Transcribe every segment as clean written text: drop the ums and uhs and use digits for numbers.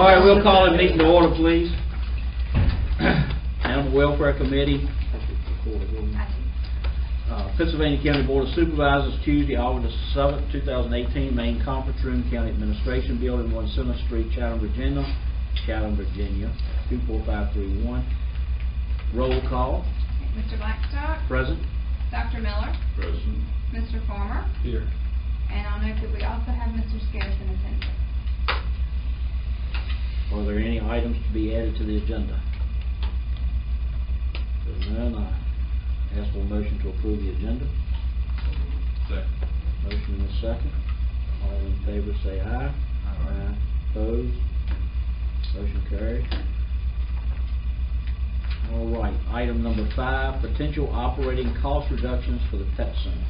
All right, we'll call the meeting to order, please. Animal Welfare Committee, Pittsylvania County Board of Supervisors, Tuesday, August 7th, 2018, main conference room, County Administration Building, 1 Center Street, Chatham, Virginia, 24531. Roll call. Mr. Blackstock? Present. Dr. Miller? Present. Mr. Farmer? Here. And I'll note that we also have Mr. Scarce in attendance. Are there any items to be added to the agenda? If none, I ask for a motion to approve the agenda. Second. Motion and a second. All in favor say aye. Aye. Opposed? Motion carried. All right, item number 5, potential operating cost reductions for the pet center.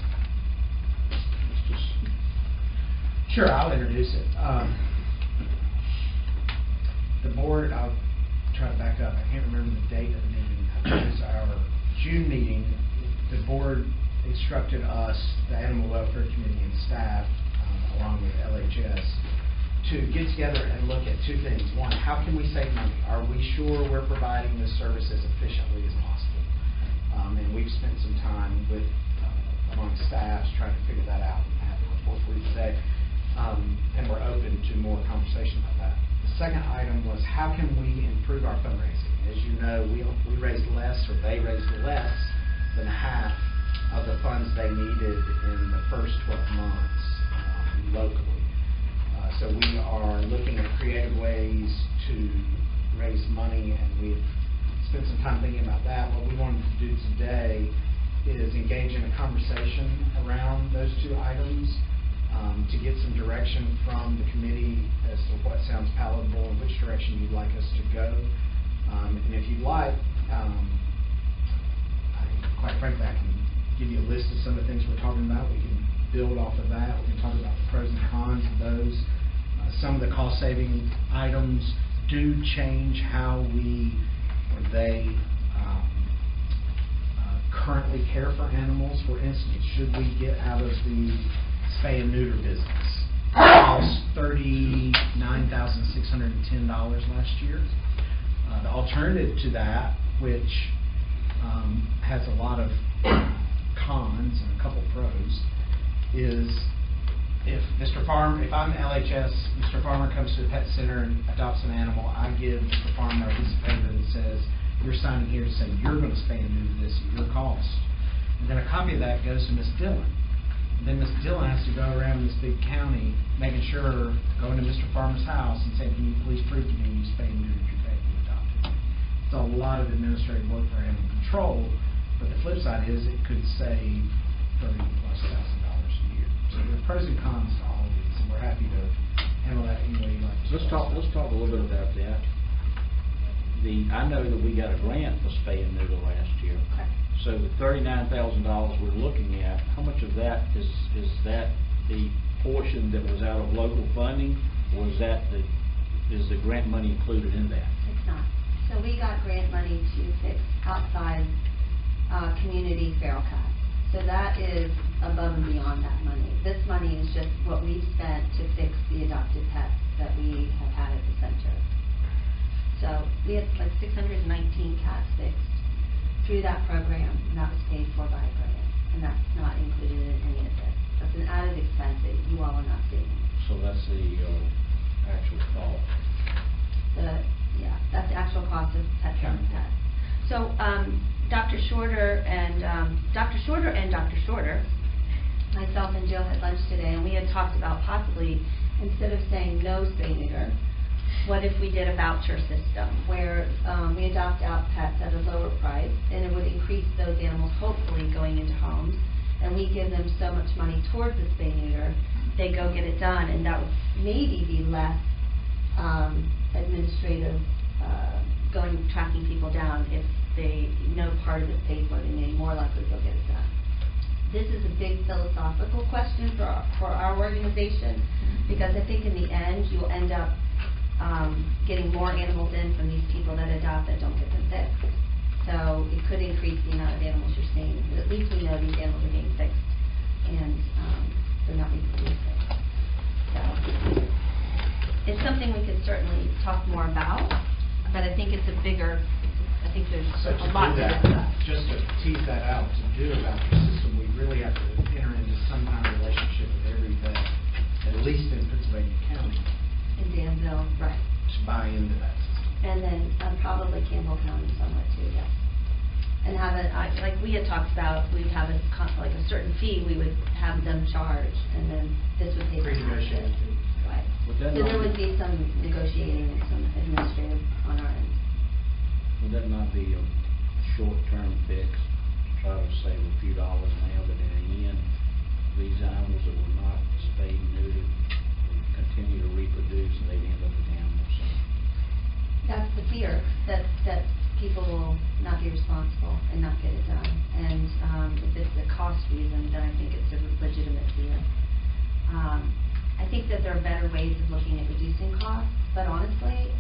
Sure, I'll introduce it. The board, I'll try to back up. I can't remember the date of the meeting. I think it was our June meeting. The board instructed us, the Animal Welfare Committee and staff, along with LHS, to get together and look at 2 things. One, how can we save money? Are we sure we're providing this service as efficiently as possible? And we've spent some time with among staffs trying to figure that out. I have a report for you today, and we're open to more conversation about that. The second item was how can we improve our fundraising? As you know, we raised less, or they raised less than half of the funds they needed in the first 12 months locally. So we are looking at creative ways to raise money, and we've spent some time thinking about that. What we wanted to do today is engage in a conversation around those 2 items to get some direction from the committee as to what sounds palatable and which direction you'd like us to go. And if you'd like, quite frankly, I can give you a list of some of the things we're talking about. We can build off of that. We can talk about the pros and cons of those. Some of the cost-saving items do change how we or they currently care for animals. For instance, should we get out of the spay and neuter business? It cost $39,610 last year. The alternative to that, which has a lot of cons and a couple pros, is if I'm LHS, Mr. Farmer comes to the pet center and adopts an animal, I give Mr. Farmer a piece of paper that says, you're signing here to say you're going to spay and neuter this at your cost. And then a copy of that goes to Ms. Dillon. And then Ms. Dillon has to go around this big county making sure, going to Mr. Farmer's house and saying, can you please prove to me you spay and neutered your pet you adopted? It's a lot of administrative work for animal control, but the flip side is it could save $30,000+ a year. So there are pros and cons to all of these, and we're happy to handle that any way you like. Let's talk a little bit about that. I know that we got a grant for spay and neuter last year. Okay. So the $39,000 we're looking at, how much of that is that the portion that was out of local funding, or is the grant money included in that? It's not. So we got grant money to fix outside community feral cats. So that is above and beyond that money. This money is just what we've spent to fix the adopted pets that we have had at the center. So we had like 619 cats fixed through that program, and that was paid for by a grant. And that's not included in any of this. That's an added expense that you all are not seeing. So that's the actual cost. That's the actual cost of pet care and pets. So Dr. Shorter and Dr. Shorter, myself and Jill had lunch today, and we had talked about possibly, instead of saying no spay neuter, what if we did a voucher system where we adopt out pets at a lower price, and it would increase those animals hopefully going into homes, and we give them so much money towards the spay neuter, they go get it done, and that would maybe be less administrative tracking people down. If they know part of it's paid for, they may more likely go get it done. This is a big philosophical question for our organization, because I think in the end you'll end up getting more animals in from these people that adopt that don't get them fixed. So it could increase the amount of animals you're seeing, but at least we know these animals are being fixed and they're not reproducing. So it's something we could certainly talk more about, but I think it's a bigger, I think there's So a lot to to do that, discuss. just to tease that out, to do a voucher system, we really have to enter into some kind of relationship with every vet, at least in Pittsylvania County, In Danville, right. to buy into that system. And then probably Campbell County somewhat too, yes. And have it, like we had talked about, we'd have like a certain fee we would have them charge, and then this would take. Pre-negotiated fee. Right. Would that So not there would be- be some negotiating and some administrative on our end. Would that not be a short-term fix, try to save a few dollars now, but in the end, these animals that were not spayed and neutered would continue to reproduce and they'd end up with animals? That's the fear, that people will not be responsible and not get it done. And if it's a cost reason, then I think it's a legitimate fear. I think that there are better ways of looking at reducing costs, but honestly,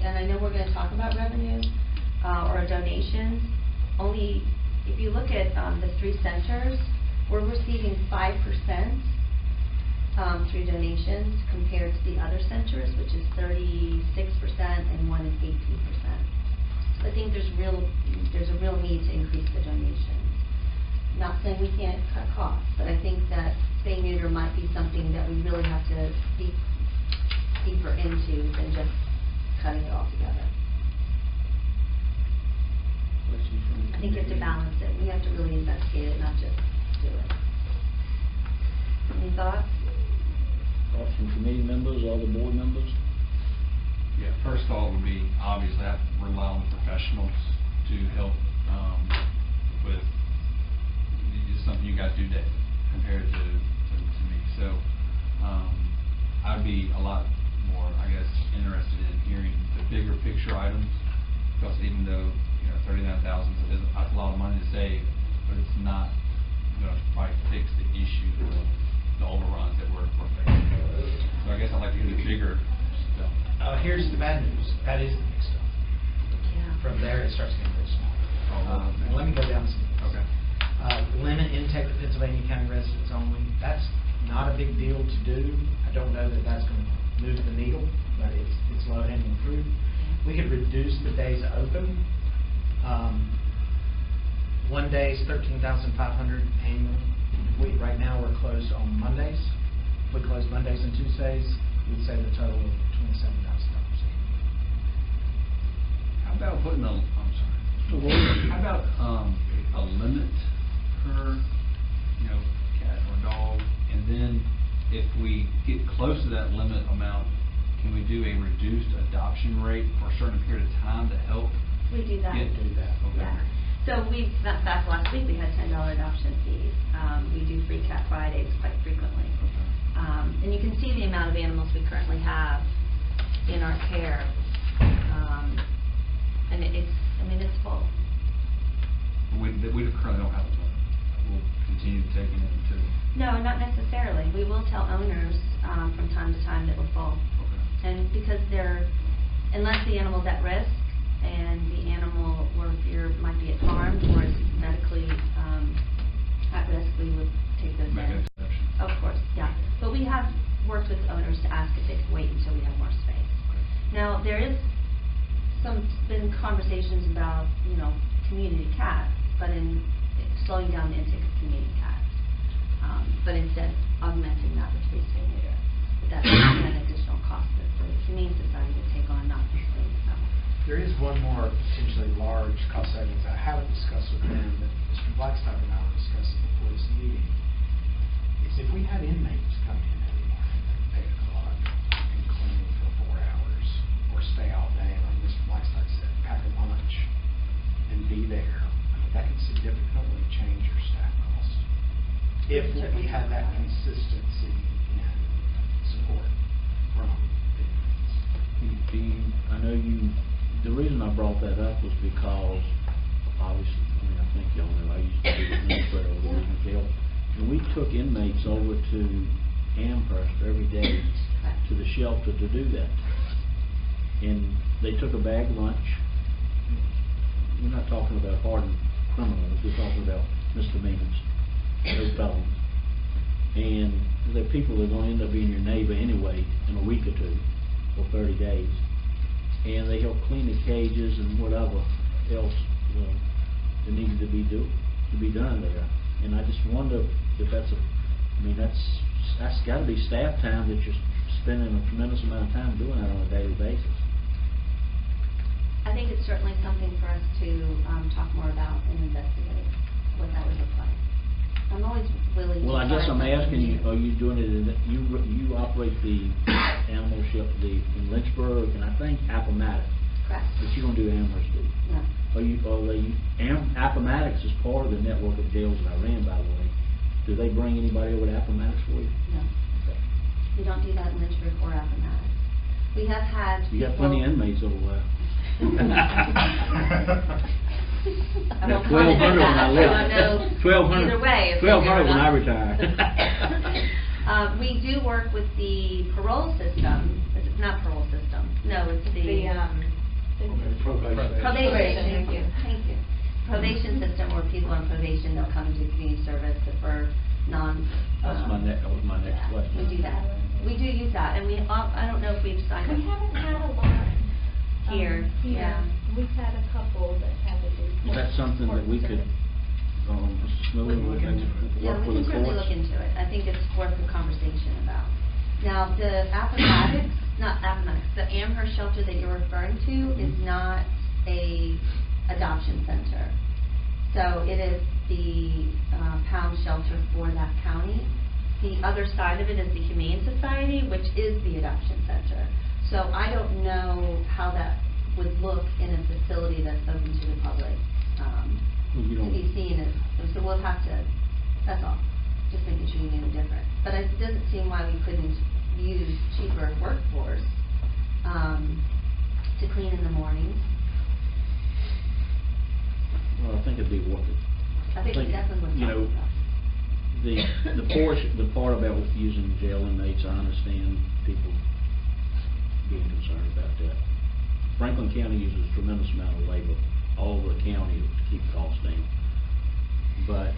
and I know we're gonna talk about revenue, or donations, only, if you look at the 3 centers, we're receiving 5% through donations compared to the other centers, which is 36% and one is 18%. So I think there's a real need to increase the donations. Not saying we can't cut costs, but I think that spay neuter might be something that we really have to dig deeper into than just cutting it all together. Questions from the I think you have to committee? balance it. We have to really investigate it, not just do it. Any thoughts? Thoughts from committee members, other board members? Yeah, first thought would be, obviously, have to rely on professionals to help with, it's something you guys do daily compared to me. So, I'd be a lot more, I guess, interested in hearing the bigger picture items, because even though, you know, $39,000 is a lot of money to save, but it's not gonna probably fix the issue of the overruns that we're facing. So I guess I'd like to hear the bigger stuff. Here's the bad news, that is the big stuff. Yeah. From there, it starts getting real small. Oh, And let me go down some. Okay. Limit intake to Pennsylvania County residents only, that's not a big deal to do. I don't know that that's gonna move the needle, but it's low hanging fruit. We could reduce the days open. One day is $13,500 annually. Right now, we're closed on Mondays. If we close Mondays and Tuesdays, we'd save a total of $27,000. How about putting a, I'm sorry, how about a limit per, you know, cat or dog, and then if we get close to that limit amount, can we do a reduced adoption rate for a certain period of time to help? We do that. Do that. Okay. Yeah. So back last week, we had $10 adoption fees. We do free cat Fridays quite frequently. Okay. And you can see the amount of animals we currently have in our care. And it's full. We currently don't have a limit. We'll continue taking it until. No, not necessarily. We will tell owners from time to time that we're full. Okay. And because unless the animal's at risk and the animal or fear might be at harm or is medically at risk, we would take those Make an in. exception. Of course, yeah. But we have worked with owners to ask if they could wait until we have more space. Now, there is been conversations about, community cats, but in slowing down the intake of community cats. But instead augmenting that with free spay neuter. But that's an additional cost that the Humane Society would take on, not the state. There is one more potentially large cost savings I haven't discussed with them, that Mr. Blackstock and I were discussing before this meeting. Is if we had inmates come in every morning at 8 o'clock and clean for 4 hours, or stay all day, like Mr. Blackstock said, pack a lunch, and be there, that could significantly change your staff cost. If we had that consistency in support from the inmates. I know the reason I brought that up was because, obviously, I think y'all know, I used to be the administrator over the regional jail, and we took inmates over to Amherst every day to the shelter to do that. And they took a bag lunch. We're not talking about hardened criminals, we're talking about misdemeanors, no felons. And they're people that are going to end up being your neighbor anyway in a week or two, or 30 days. and they help clean the cages and whatever else that needed to be done there. And I just wonder if that's that's got to be staff time that you're spending a tremendous amount of time doing that on a daily basis. I think it's certainly something for us to talk more about and investigate what that would look like. I'm always willing to. Well, I guess I'm asking you, are you doing it you operate the animal shelter in Lynchburg and I think Appomattox? Correct. But you don't do Amherst, do you? No. Appomattox is part of the network of jails that I ran, by the way. Do they bring anybody over to Appomattox for you? No. Okay. We don't do that in Lynchburg or Appomattox. We have had. You got plenty of inmates over there. I won't 1,200 comment on when I that, left. so I know 1,200. either way. if 1,200 when I you're retired. We do work with the parole system. It's not parole system. No, it's the Probation. probation. Thank you. Probation system where people on probation, they'll come to community service for non. That was my next question. We do that. We do use that, and I don't know if we've signed up. We haven't had a lot. Here, yeah. We've had a couple that had to do. Is that something that we could, Mr. Smiley, We can look into it. Yeah, work we with can the certainly courts? look into it. I think it's worth a conversation about. Now, the Appomattox, not Appomattox, the Amherst shelter that you're referring to is not a adoption center. So it is the pound shelter for that county. The other side of it is the Humane Society, which is the adoption center. So I don't know how that would look in a facility that's open to the public, Well, you to don't- be seen as, so we'll have to, that's all, just making sure you knew the difference. But it doesn't seem why we couldn't use cheaper workforce to clean in the mornings. Well, I think it'd be worth it. I think it definitely would. You know, the part about with using jail inmates, I understand people being concerned about that. Franklin County uses a tremendous amount of labor all over the county to keep costs down. But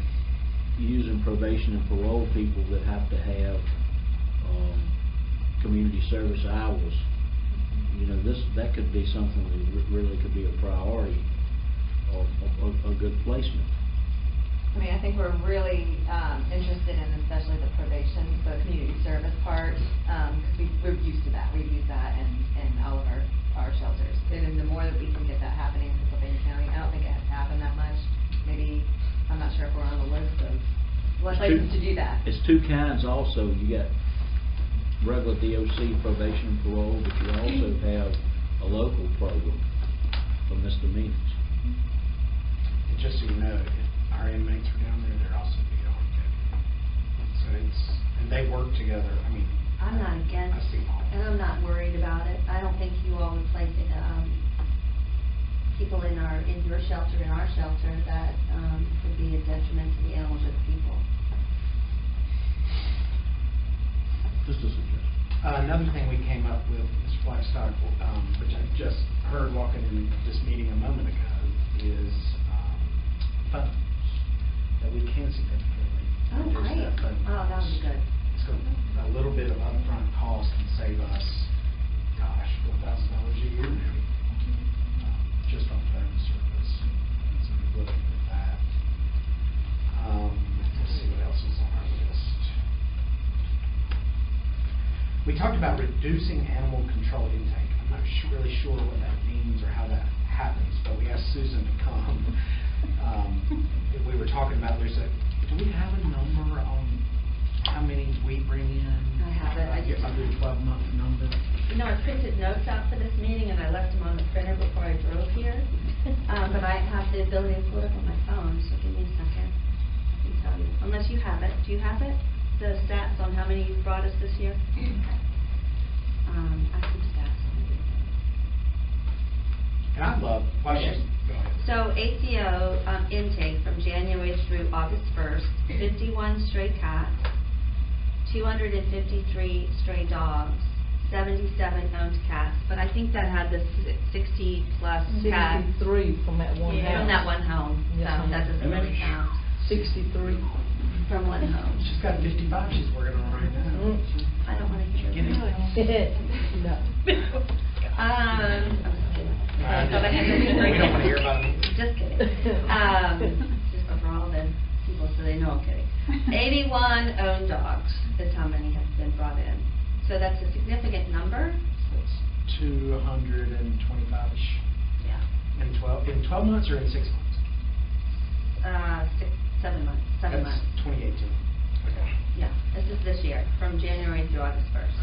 using probation and parole people that have to have community service hours, you know, that could be something that really could be a priority or a good placement. I mean, I think we're really interested in especially the probation, the community service part, because we're used to that. We've used that in all of our shelters. And the more that we can get that happening in Pittsylvania County, I don't think it has to happen that much. Maybe, I'm not sure if we're on the list of places to do that. It's two kinds also. You got regular DOC probation and parole, but you also have a local program for misdemeanors. And just so you know, if our inmates are down there, they're also beyond deputy. So and they work together. I mean, I'm not against, I see all. and I'm not worried about it. I don't think you all would place people in your shelter, in our shelter, that would be a detriment to the animals or the people. Just a suggestion. Another thing we came up with, Mr. Blackstock, which I just heard walking in this meeting a moment ago, is funds that we can significantly Oh, reduce great. that fund. Oh, that would be good. So a little bit of upfront cost can save us, gosh, $4,000 a year maybe, just on phone service. So we're looking at that. Let's see what else is on our list. We talked about reducing animal control intake. I'm not really sure what that means or how that happens, but we asked Susan to come. We were talking about, do we have a number on how many we bring in? I have it. I just- Under 12-month number? You know, I printed notes out for this meeting, and I left them on the printer before I drove here. But I have the ability to pull it up on my phone, so give me a second. I can tell you. Unless you have it. Do you have it? The stats on how many you've brought us this year? Okay. I keep stats on everything. And I love, go ahead. So ACO intake from January through August 1st, 51 stray cats, 253 stray dogs, 77 owned cats, but I think that had the 60 plus cats. 63 from that one house. From that one home, so Yes, that doesn't really count. 63. From one home. She's got 55 she's working on right now. I don't want to hear Get that. it? No. Okay. thought I had something to bring. We don't wanna hear about it. Just kidding. Just for all the people so they know I'm kidding. 81 owned dogs is how many have been brought in. So that's a significant number. That's 225-ish. Yeah. In 12 months or in 6 months? 7 months. 7 months. That's 2018. Okay. Yeah, this is this year, from January through August 1st.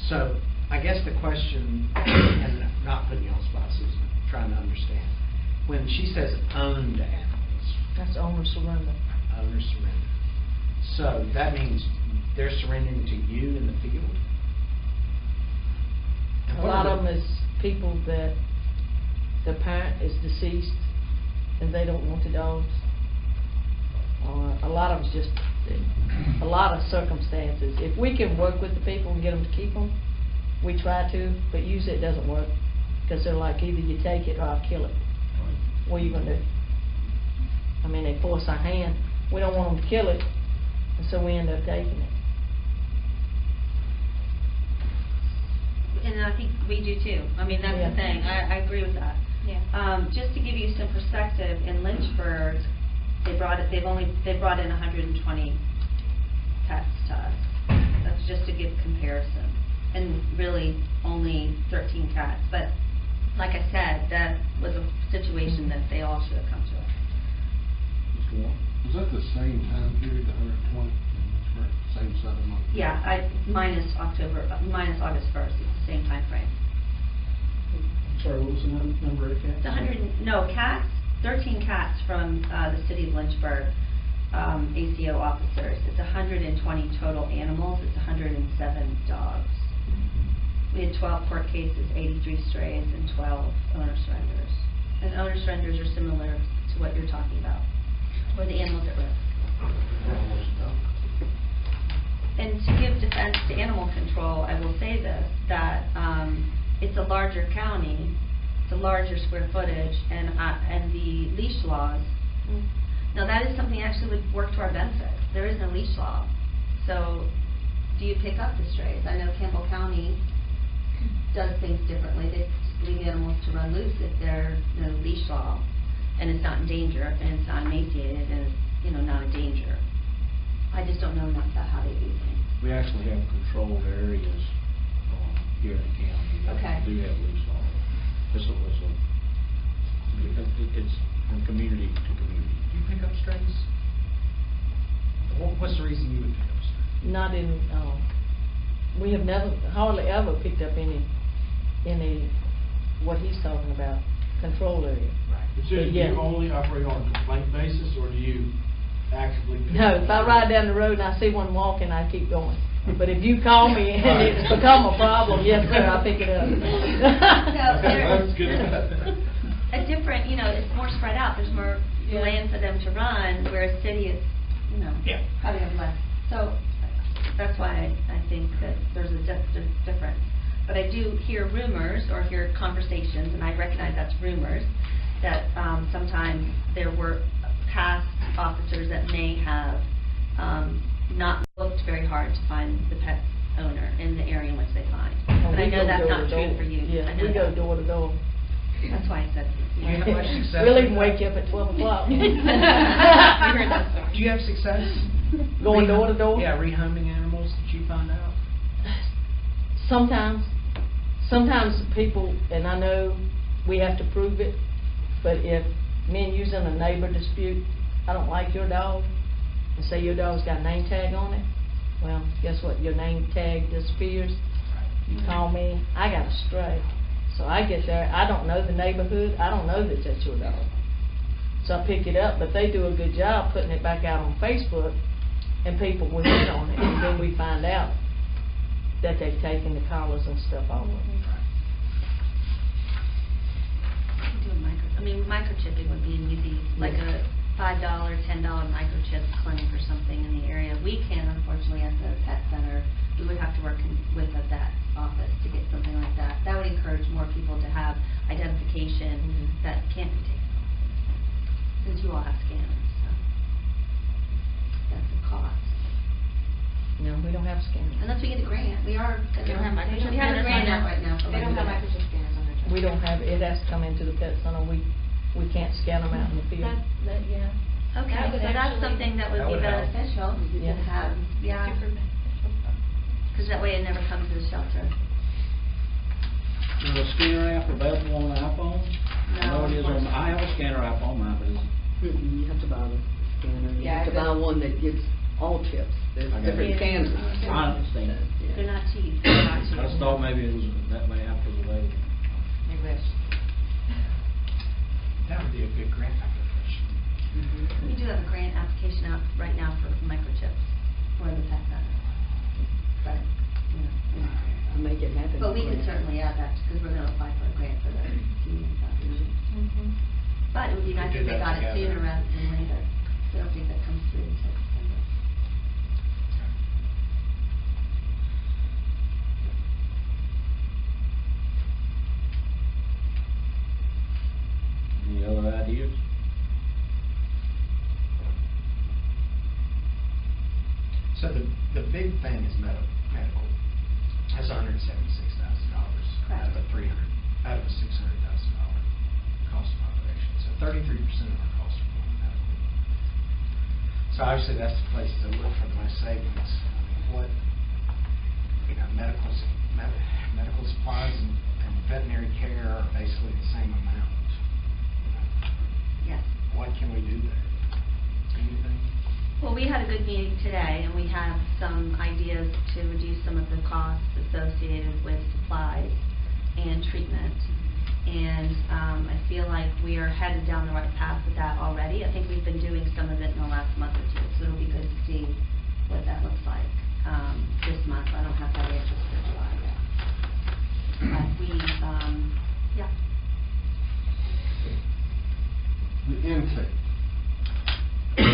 So, I guess the question, and not putting you on the spot, Susan, trying to understand. When she says owned animals, That's owner surrender. owner surrender. So, that means they're surrendering to you in the field? And A what lot are of them is people that the parent is deceased and they don't want the dogs. Or a lot of it's just a lot of circumstances. If we can work with the people and get them to keep them, we try to, but usually it doesn't work because they're like, either you take it or I'll kill it. What are you gonna do? I mean, they force our hand. We don't want them to kill it, and so we end up taking it. And I think we do too. I mean, that's Yeah. the thing. I agree with that. Yeah. Just to give you some perspective, in Lynchburg, they brought in 120 pets to us. That's just to give comparison. And really only 13 cats. But like I said, that was a situation that they all should have come to us. Mr. Warren? Was that the same time period, the 120, same 7 months? Yeah, minus August 1st, it's the same time frame. Sorry, what was the number of cats? Cats, 13 cats from the city of Lynchburg, ACO officers. It's 120 total animals, it's 107 dogs. We had 12 court cases, 83 strays, and 12 owner surrenders. And owner surrenders are similar to what you're talking about, where the animal's at risk. And to give defense to animal control, I will say this, that it's a larger county, it's a larger square footage, and the leash laws. Now that is something actually would work to our benefit. There is no leash law. So do you pick up the strays? I know Campbell County does things differently. They leave animals to run loose if there's no leash law and it's not in danger and it's not emaciated and it's not a danger. I just don't know enough about how they do things. We actually have controlled areas here in the county that Okay. do have leash law. It's from community to community. Do you pick up strays? What's the reason you would pick up strays? Not in, we have hardly ever picked up any, what he's talking about, control area. Right. So do Yeah. you only operate on a complaint basis, or do you actively? No, if I ride down the road and I see one walking, I keep going. But if you call me and it's become a problem, yes, sir, I'll pick it up. That's good. A different, it's more spread out. There's more land for them to run, whereas city is, Yeah. probably have less. So that's why I think that there's a difference. But I do hear rumors or hear conversations, and I recognize that's rumors, that sometimes there were past officers that may have not looked very hard to find the pet owner in the area in which they find. Oh, But I we know go that's door not to true door. for you. Yeah, I know we go that. door to door. That's why I said. Do you have much success? We'll with even that? wake you up at 12 o'clock. We heard that story. Do you have success? Going door to door? Yeah, rehoming animals that you find out? Sometimes people, and I know we have to prove it, but if me and you's in a neighbor dispute, I don't like your dog, and say your dog's got a name tag on it, well, guess what, your name tag disappears. You call me, I got a stray. So I get there, I don't know the neighborhood, I don't know that that's your dog. So I pick it up, but they do a good job putting it back out on Facebook, and people will hit on it, and then we find out that they've taken the collars and stuff off of them. Microchipping would be an easy, like a $5, $10 microchip clinic or something in the area. We can, unfortunately, at the pet center, we would have to work with a vet office to get something like that. That would encourage more people to have identification that can't be taken off, since you all have scanners, so that's a cost. No, we don't have scanners. Unless we get a grant, we are. They don't have microchip We have a scanners grant on out there? right now. for They don't have that. microchip scanners on their truck. We don't have, it has to come into the pet center, we can't scan them out in the field. Yeah. Okay, That would so that's actually- something that would That be would help. beneficial to Yeah. have, yeah, Super beneficial. because that way it never comes to the shelter. Is a scanner app available on the iPhone? I know it is on, I have a scanner app on mine, but it's, You have to buy the scanner, you Yeah, have to I buy just- one that gives all chips, there's I got different it. scanners. I understand. Yeah. They're not cheap, they're not cheap. I just thought maybe it was, that way app was available. We wish. That would be a good grant application. We do have a grant application out right now for microchips for the pet center. But, you know, I'll make it happen. but we for can you. certainly add that, because we're gonna apply for a grant for the senior population. But it would be nice do if they that got it together. sooner rather than later. I don't think that comes through until December. Any other ideas? So the big thing is medical. That's $176,000 out of a $600,000 cost of operation. So 33% of our costs are going to medical. So obviously that's the place to look for the most savings. I mean, what, medical supplies and veterinary care are basically the same amount. Yes. What can we do there? Anything? Well, we had a good meeting today, and we have some ideas to reduce some of the costs associated with supplies and treatment. And I feel like we are headed down the right path with that already. I think we've been doing some of it in the last month or two, so it'll be good to see what that looks like this month. I don't have that answer for July yet. But we, yeah. The intake,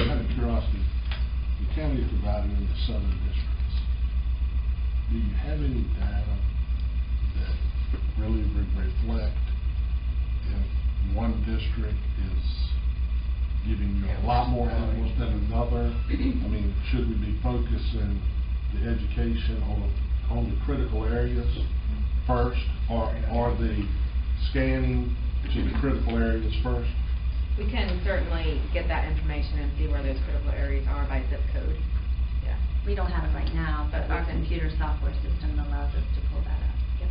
out of curiosity, the county is divided into southern districts. Do you have any data that really reflect if one district is giving you a lot more animals than another? I mean, should we be focusing the education on the critical areas first, or the scanning to the critical areas first? We can certainly get that information and see where those critical areas are by zip code. Yeah. We don't have it right now, but our computer software system allows us to pull that up. Yep.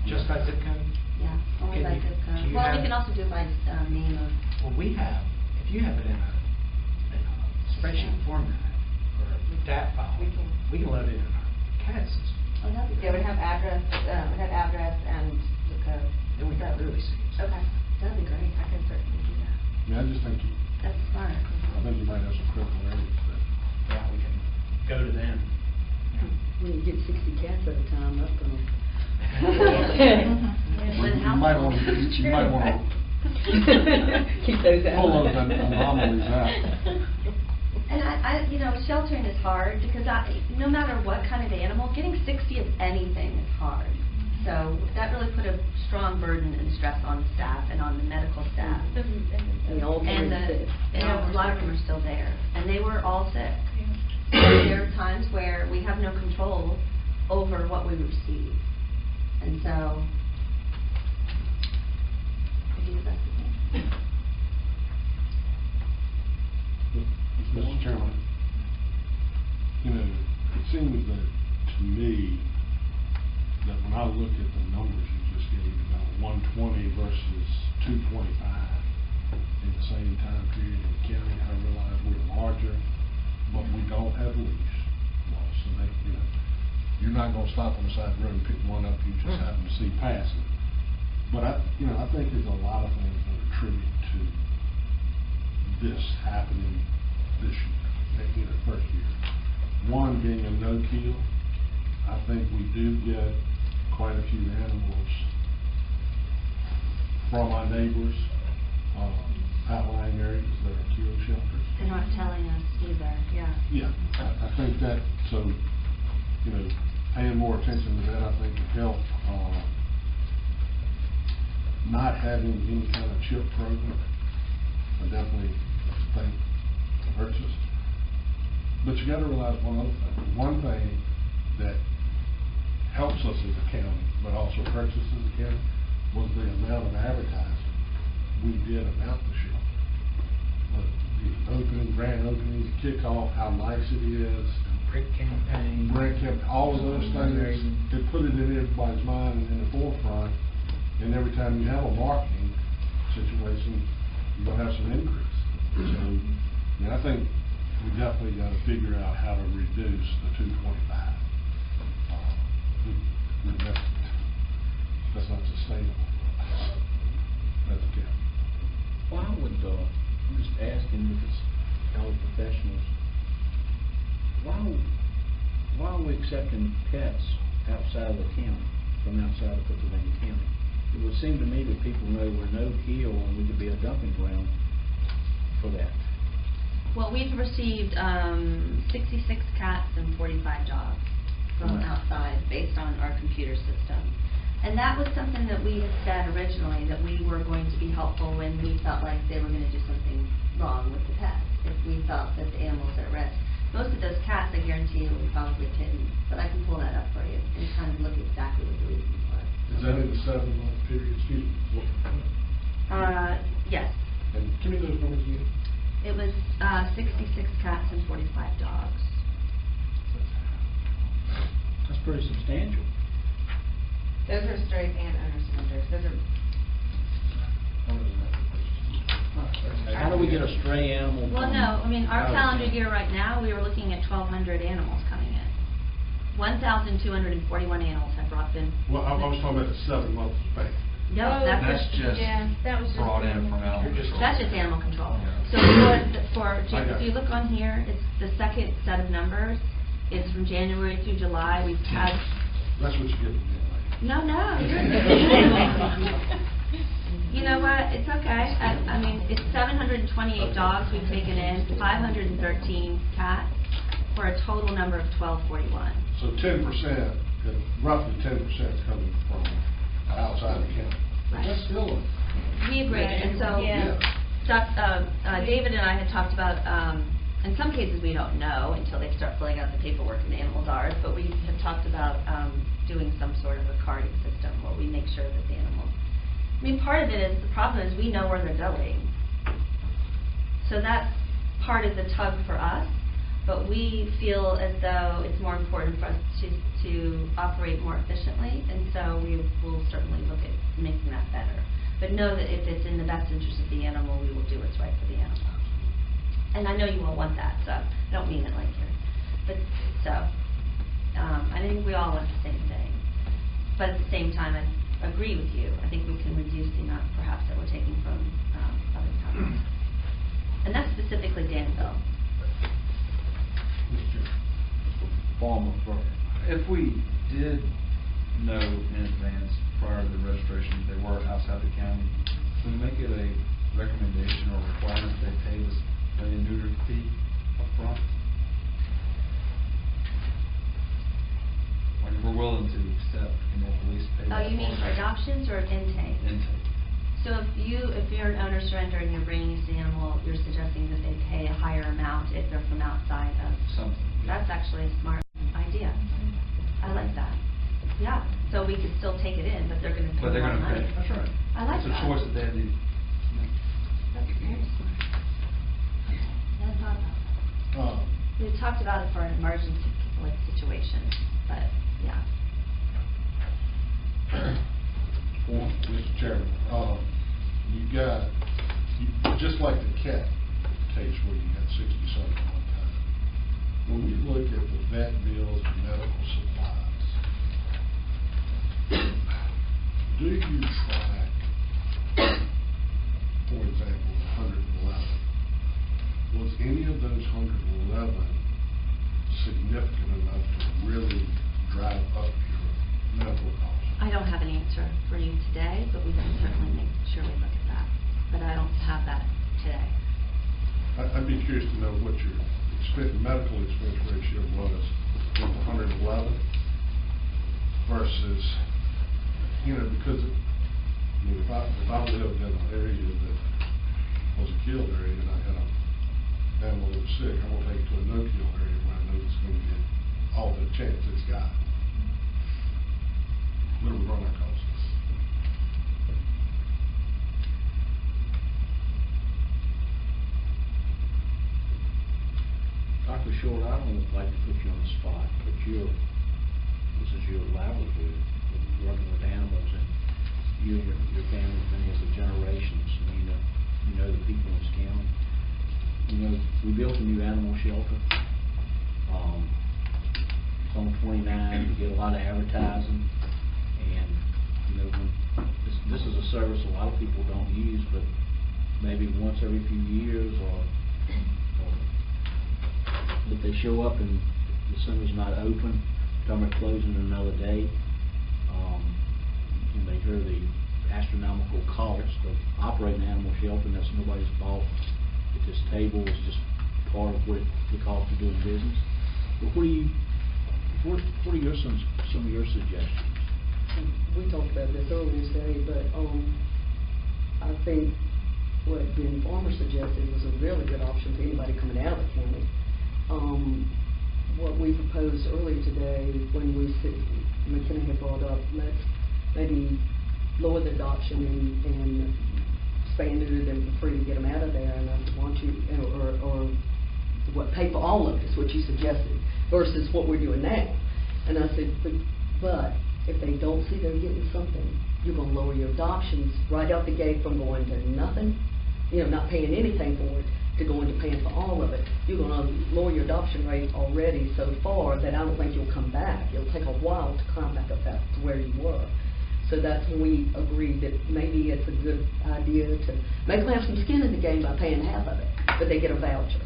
Just by zip code? Yeah, only by zip do code. you Well, we have- can also do it by name of, Well, we have, if you have it in a spreadsheet format or a DAT file, we can load it in our CAD system. oh, that'd be Yeah, great. we have address, and zip code. Then we can really see. Okay, that'd be great. I can certainly do that. I mean, I just think, That's smart. I think you might have some critical areas that. Yeah, we can go to them. When you get 60 cats at a time, that's gonna. You might want to Keep those out. pull those anomalies out. And you know, sheltering is hard because no matter what kind of animal, getting 60 of anything is hard. So that really put a strong burden and stress on the staff and on the medical staff. And all And three sick. a lot of them are still there, and they were all sick. And there are times where we have no control over what we receive, and so we do the best we can. Mr. Chairman, you know, it seems that, to me, that when I look at the numbers you just gave, about 120 versus 225 in the same time period in the county, I realize we're larger, but we don't have leash laws, so they, you know, you're not gonna stop on the side of the road and pick one up you just happen to see passing. But I think there's a lot of things that attribute to this happening this year, first year. One being a no-kill. I think we do get quite a few animals from our neighbors, outlying areas that are kill shelters. They're not telling us either, yeah. Yeah, I think that, so, you know, paying more attention to that, I think would help. Not having any kind of chip program, I definitely think hurts us. But you gotta realize one other thing. One thing that helps us as a county, but also hurts us as a county, was the we did about the shelter. But the opening, grand opening, the kickoff, how nice it is, Brick campaign. all of those things, to put it in everybody's mind and in the forefront. And every time you have a marketing situation, you're gonna have some increase. So, I mean, I think we definitely gotta figure out how to reduce the 225. That's not sustainable. That's the cap. Why would, I'm just asking because our professionals, why are we accepting pets outside of the county, from outside of Pittsylvania County? It would seem to me that people know we're no kill and we could be a dumping ground for that. Well, we've received 66 cats and 45 dogs from Right. outside based on our computer system. And that was something that we had said originally, that we were going to be helpful when we felt like they were going to do something wrong with the pets, if we felt that the animals are at risk. Most of those cats, I guarantee you, were probably kittens, but I can pull that up for you and kind of look exactly what the reasons were. Is that in the 7-month period, excuse me? Yes. And give me those numbers again. It was 66 cats and 45 dogs. That's pretty substantial. Those are strays and owner surrenders. Those are. How do we get a stray animal? Well, from no, I mean, our out of calendar town? year right now, we were looking at 1,200 animals coming in. 1,241 animals have brought in. Well, I was talking about the 7-month span. No, Oh, that's just Yeah, that was just brought in from animal animal control. control. That's just animal control. Yeah. So if you look on here, it's the second set of numbers. It's from January through July. We've had, That's what you get from me, like. no, you know what, it's okay. I mean, it's 728 dogs we've taken in, 513 cats, for a total number of 1,241. So 10%, roughly 10% is coming from outside the county. Right. That's still We agree, and so, Yeah. David and I had talked about, in some cases we don't know until they start filling out the paperwork and the animals are, but we have talked about doing some sort of a carding system where we make sure that the animals, I mean, part of it is, the problem is we know where they're going. So that's part of the tug for us, but we feel as though it's more important for us to operate more efficiently, and so we will certainly look at making that better. But know that if it's in the best interest of the animal, we will do what's right for the animal. And I know you all want that, so I don't mean it like you're, but, so, I think we all want the same thing. But at the same time, I agree with you. I think we can reduce the amount perhaps that we're taking from other counties. And that's specifically Danville. Farmer first. If we did know in advance, prior to the registration, that they were outside the county, can we make it a recommendation or requirement they pay this spay and neuter fee up front? Like, if we're willing to accept, can they at least pay that? Oh, you mean for adoptions or intake? Intake. So if you're an owner surrender and you're bringing this animal, you're suggesting that they pay a higher amount if they're from outside of. Something. Yeah. That's actually a smart idea. I like that. Yeah, so we could still take it in, but they're gonna pay But they're more gonna money. pay, that's right. I like that. It's a choice that they have to. That's very smart. Never thought about that. We've talked about it for an emergency like situation, but yeah. Mr. Chairman, just like the cat case where you had 60-something one time, when you look at the vet bills and medical supplies, do you track, for example, 111? Was any of those 111 significant enough to really drive up your medical costs? I don't have an answer for you today, but we can certainly make sure we look at that. But I don't have that today. I'd be curious to know what your medical expense ratio was with 111 versus, because if I lived in an area that was a kill area and I had an animal that was sick, I'm going to take it to a no-kill area where I know it's going to get all the chance it's got. What do we run our costs? Short, I don't like to put you on the spot, but this is your livelihood, working with animals, and you and your family's been here for generations, and you know the people in this county. You know, we built a new animal shelter. It's on 29, we get a lot of advertising, and, you know, this is a service a lot of people don't use, but maybe once every few years, or if they show up and the center's not open, tell them they're closing another day, and they hear the astronomical cost of operating an animal shelter, and that's nobody's fault at this table. It's just part of what it costs to do business. But what are some of your suggestions? We talked about this earlier today, but I think what Ben Farmer suggested was a really good option for anybody coming out of the county. What we proposed earlier today, when McKenna had brought up, let's maybe lower the adoption and spay and neuter them for free to get them out of there, and I want you, or what, pay for all of it is what you suggested, versus what we're doing now. And I said, but if they don't see they're getting something, you're going to lower your adoptions right out the gate from going to nothing, not paying anything for it, to going to paying for all of it. You're going to lower your adoption rate already so far that I don't think you'll come back. It'll take a while to climb back up to where you were. So that's when we agreed that maybe it's a good idea to make them have some skin in the game by paying half of it, but they get a voucher.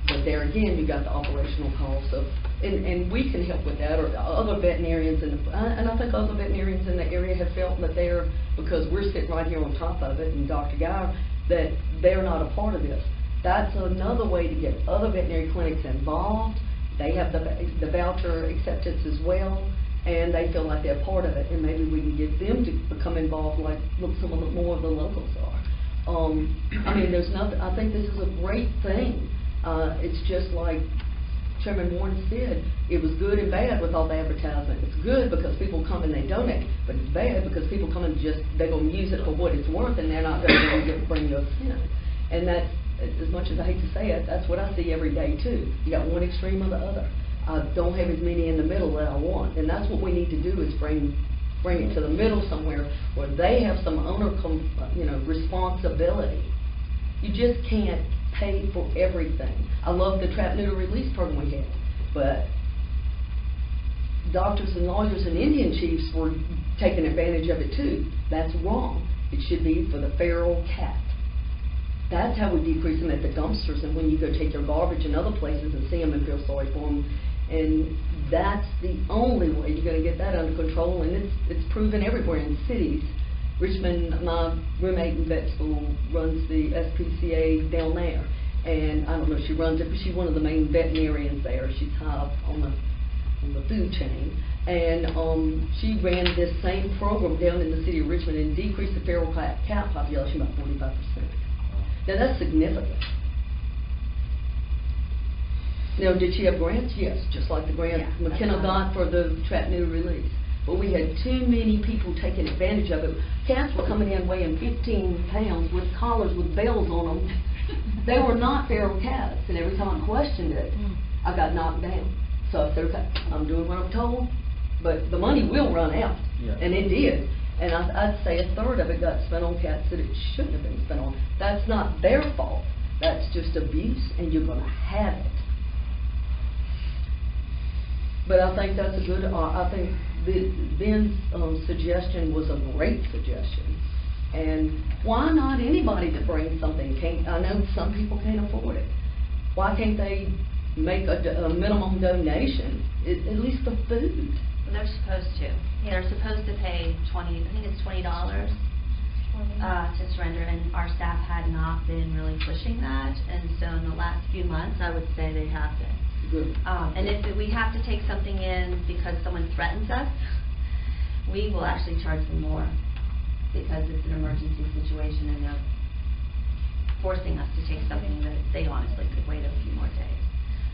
But there again, you got the operational costs of, and we can help with that, or other veterinarians, and I think other veterinarians in the area have felt that they're, because we're sitting right here on top of it, and Dr. Guy, that they're not a part of this. That's another way to get other veterinary clinics involved. They have the voucher acceptance as well, and they feel like they're part of it, and maybe we can get them to become involved like some of the more of the locals are. I mean, there's nothing, I think this is a great thing. It's just like Chairman Warren said, it was good and bad with all the advertisement. It's good because people come and they donate, but it's bad because people come and they're going to use it for what it's worth, and they're not going to bring us in. And that's, as much as I hate to say it, that's what I see every day too. You got one extreme or the other. I don't have as many in the middle that I want, and that's what we need to do, is bring it to the middle somewhere where they have some owner responsibility. You just can't pay for everything. I love the trap neuter release program we had, but doctors and lawyers and Indian chiefs were taking advantage of it too. That's wrong. It should be for the feral cat. That's how we decrease them at the dumpsters, and when you go take your garbage in other places and see them and feel sorry for them. And that's the only way you're going to get that under control, and it's proven everywhere in cities. Richmond, my roommate in vet school runs the SPCA down there, and I don't know if she runs it, but she's one of the main veterinarians there. She's high up on the food chain, and she ran this same program down in the city of Richmond and decreased the feral cat population by 45%. Now that's significant. Now, did she have grants? Yes, just like the grant McKenna got for the trap neuter release. But we had too many people taking advantage of it. Cats were coming in weighing 15 pounds with collars with bells on them. They were not feral cats, and every time I questioned it, I got knocked down. So I said, okay, I'm doing what I'm told, but the money will run out, and it did. And I'd say a third of it got spent on cats that it shouldn't have been spent on. That's not their fault. That's just abuse, and you're going to have it. But I think that's a good, I think Ben's suggestion was a great suggestion. And why not anybody that brings something? I know some people can't afford it. Why can't they make a minimum donation, at least for food? They're supposed to. They're supposed to pay I think it's $20 to surrender, and our staff had not been really pushing that, and so in the last few months I would say they have been. Good. And if we have to take something in because someone threatens us, we will actually charge them more because it's an emergency situation and they're forcing us to take something that they honestly could wait a few more days.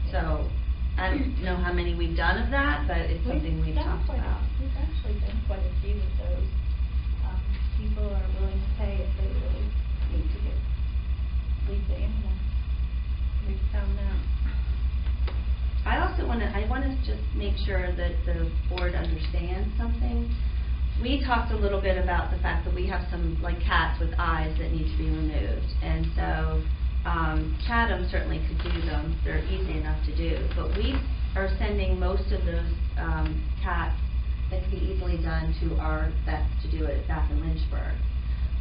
So I don't know how many we've done of that, but it's something we've talked about. We've actually done quite a few of those. People are willing to pay if they really need to leave the animal. We've found that. just make sure that the board understands something. We talked a little bit about the fact that we have some, like, cats with eyes that need to be removed. And so Chatham certainly could do them. They're easy enough to do. But we are sending most of those cats that can be easily done to our vets to do it back in Lynchburg.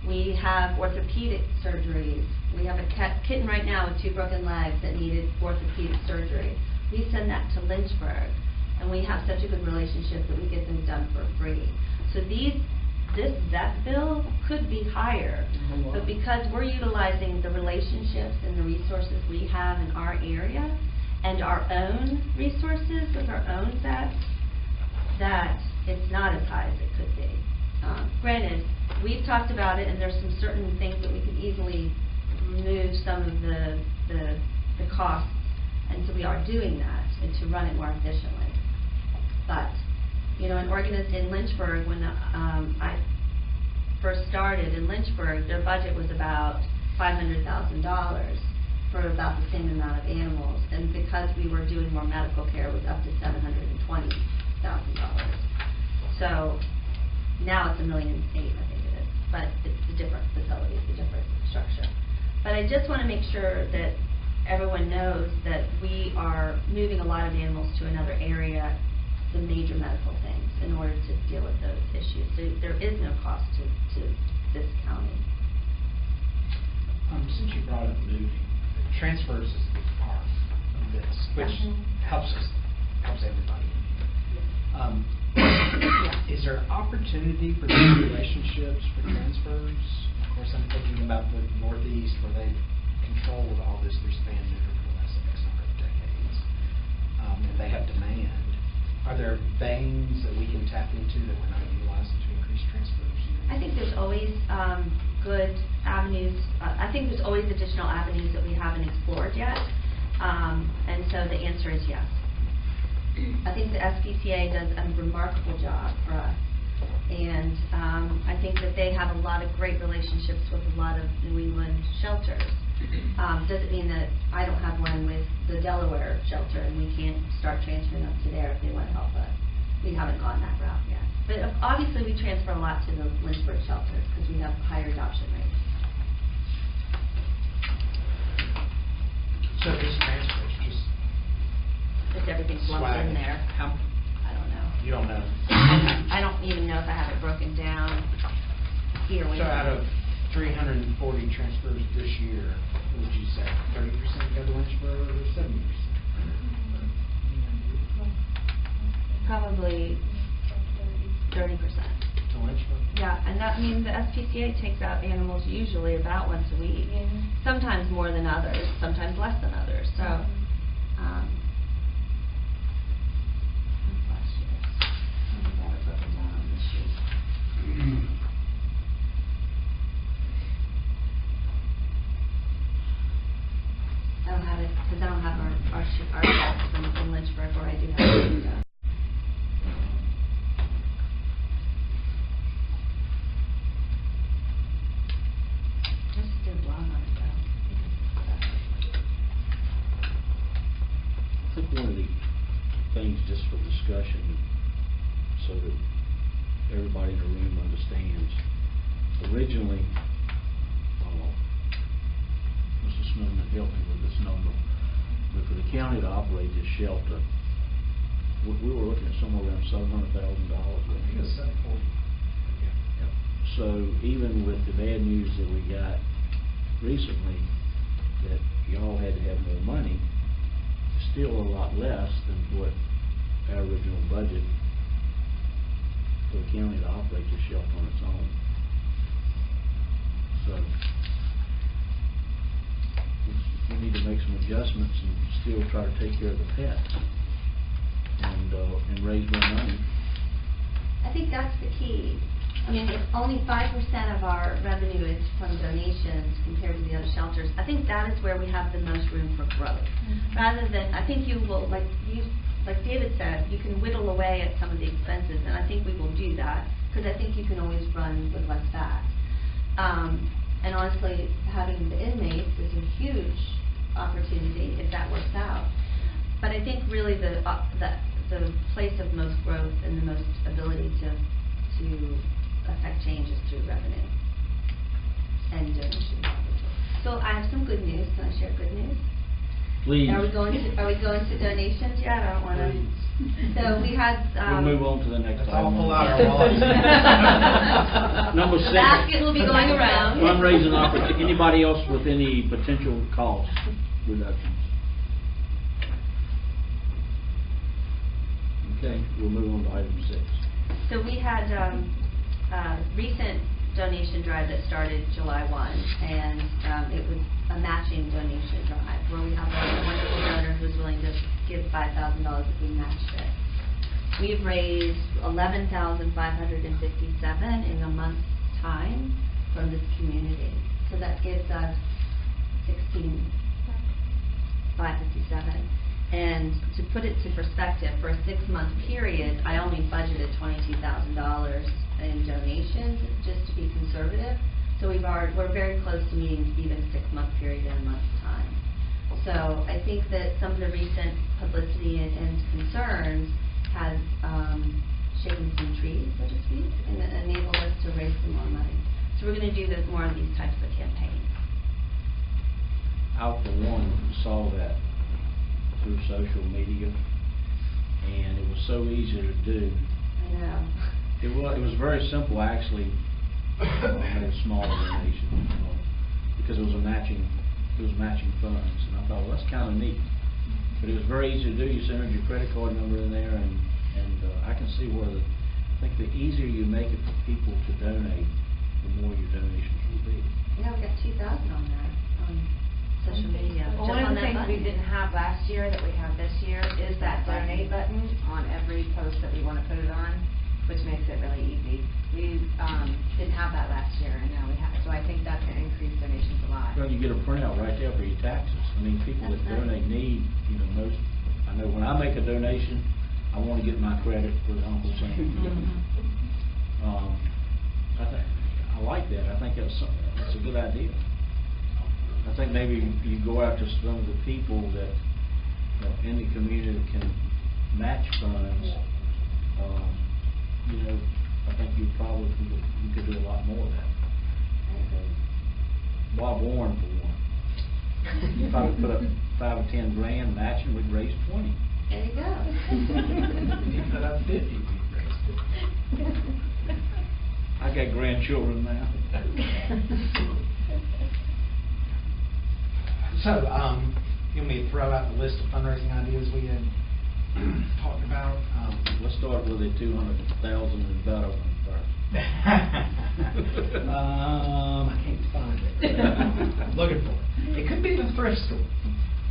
We have orthopedic surgeries. We have a kitten right now with 2 broken legs that needed orthopedic surgery. We send that to Lynchburg, and we have such a good relationship that we get them done for free. So this vet bill could be higher, but because we're utilizing the relationships and the resources we have in our area and our own resources with our own vets, that it's not as high as it could be. Granted, we've talked about it, and there's some certain things that we could easily remove some of the costs, and so we are doing that, and to run it more efficiently. But, you know, in Lynchburg, when I first started in Lynchburg, their budget was about $500,000 for about the same amount of animals, and because we were doing more medical care, it was up to $720,000. So now it's $1.8 million, I think it is, but it's a different facility, it's a different structure. But I just want to make sure that everyone knows that we are moving a lot of animals to another area, the major medical things, in order to deal with those issues. So there is no cost to this county. Since you brought up moving, transfers is a big part of this, which helps everybody. Is there opportunity for new relationships for transfers? Of course, I'm thinking about the Northeast where they've controlled all this through span neuter for the last X number of decades, and they have demand. Are there veins that we can tap into that we're not utilizing to increase transfers? I think there's always good avenues. I think there's always additional avenues that we haven't explored yet, and so the answer is yes. I think the SPCA does a remarkable job for us, and I think that they have a lot of great relationships with a lot of New England shelters. Doesn't mean that I don't have one with the Delaware shelter and we can't start transferring them to there if they want to help us. We haven't gone that route yet. But obviously we transfer a lot to the Lynchburg shelters because we have higher adoption rates. So these transfers just... Just everything's lumped in there. How? I don't know. You don't know? I don't even know if I have it broken down here. So out of 340 transfers this year, what would you say, 30% go to Lynchburg or 70%? Probably 30%. To Lynchburg? Yeah, and that means the SPCA takes out animals usually about once a week. Sometimes more than others, sometimes less than others. So, last year. I think I have it broken down on this sheet. I don't have it because I don't have our stats from Lynchburg, where I do have it done. Just did a blog on it though. I think one of the things, just for discussion, so that everybody in the room understands, originally, Mr. Snowman helped me with this number, but for the county to operate this shelter, we were looking at somewhere around $700,000. I think it was 740. Yep. So even with the bad news that we got recently, that y'all had to have more money, still a lot less than what our original budget for the county to operate this shelter on its own. So we need to make some adjustments and still try to take care of the pets and raise more money. I think that's the key. I mean, if only 5% of our revenue is from donations compared to the other shelters, I think that is where we have the most room for growth. Rather than, I think you will, like David said, you can whittle away at some of the expenses, and I think we will do that, because I think you can always run with less fat. And honestly, having the inmates is a huge opportunity if that works out. But I think really the the place of most growth and the most ability to affect change is through revenue and donations. So I have some good news. Can I share good news? Please. Are we going to donations yet? I don't want to. So we had. We'll move on to the next Let's all item. pull out our wallets. Number The 6. basket will be going around. Fundraising opportunity. Anybody else with any potential cost reductions? Okay, we'll move on to item 6. So we had a recent donation drive that started July 1, and it was a matching donation drive where we have a wonderful donor who's willing to give $5,000 if we matched it. We've raised $11,557 in a month's time from this community. So that gives us $16,557. And to put it to perspective, for a 6-month period, I only budgeted $22,000 in donations, just to be conservative. So we're very close to meeting even a 6-month period in a month's time. So I think that some of the recent publicity and concerns has shaken some trees, so to speak, and enabled us to raise some more money. So we're going to do more of these types of campaigns. I, for one, saw that through social media, and it was so easy to do. I know. It was very simple, actually. I made a small donation because it was matching funds, and I thought, well, that's kind of neat. But it was very easy to do. You entered your credit card number in there, and I can see where I think the easier you make it for people to donate, the more your donations will be. Yeah, we got 2,000 on that on social media. Well, just one on of the that things we button. didn't have last year that we have this year is that donate button on every post that we want to put it on, which makes it really easy. We didn't have that last year, and now we have it. So I think that's going to increase donations a lot. Well, you get a printout right there for your taxes. I mean, people that That's nice. donate need, most, I know when I make a donation, I want to get my credit for Uncle Sam. I like that. I think that's a good idea. I think maybe you go out to some of the people that in the community that can match funds. I think you could do a lot more of that. Bob Warren, for one. You probably put up $5 or $10 grand matching, we'd raise 20. There you go. You put up 50, we raised it. I got grandchildren now. So, you want me to throw out the list of fundraising ideas we had talked about? Let's start with the 200,000 and better one first. I can't find it. I'm looking for it. It could be the thrift store.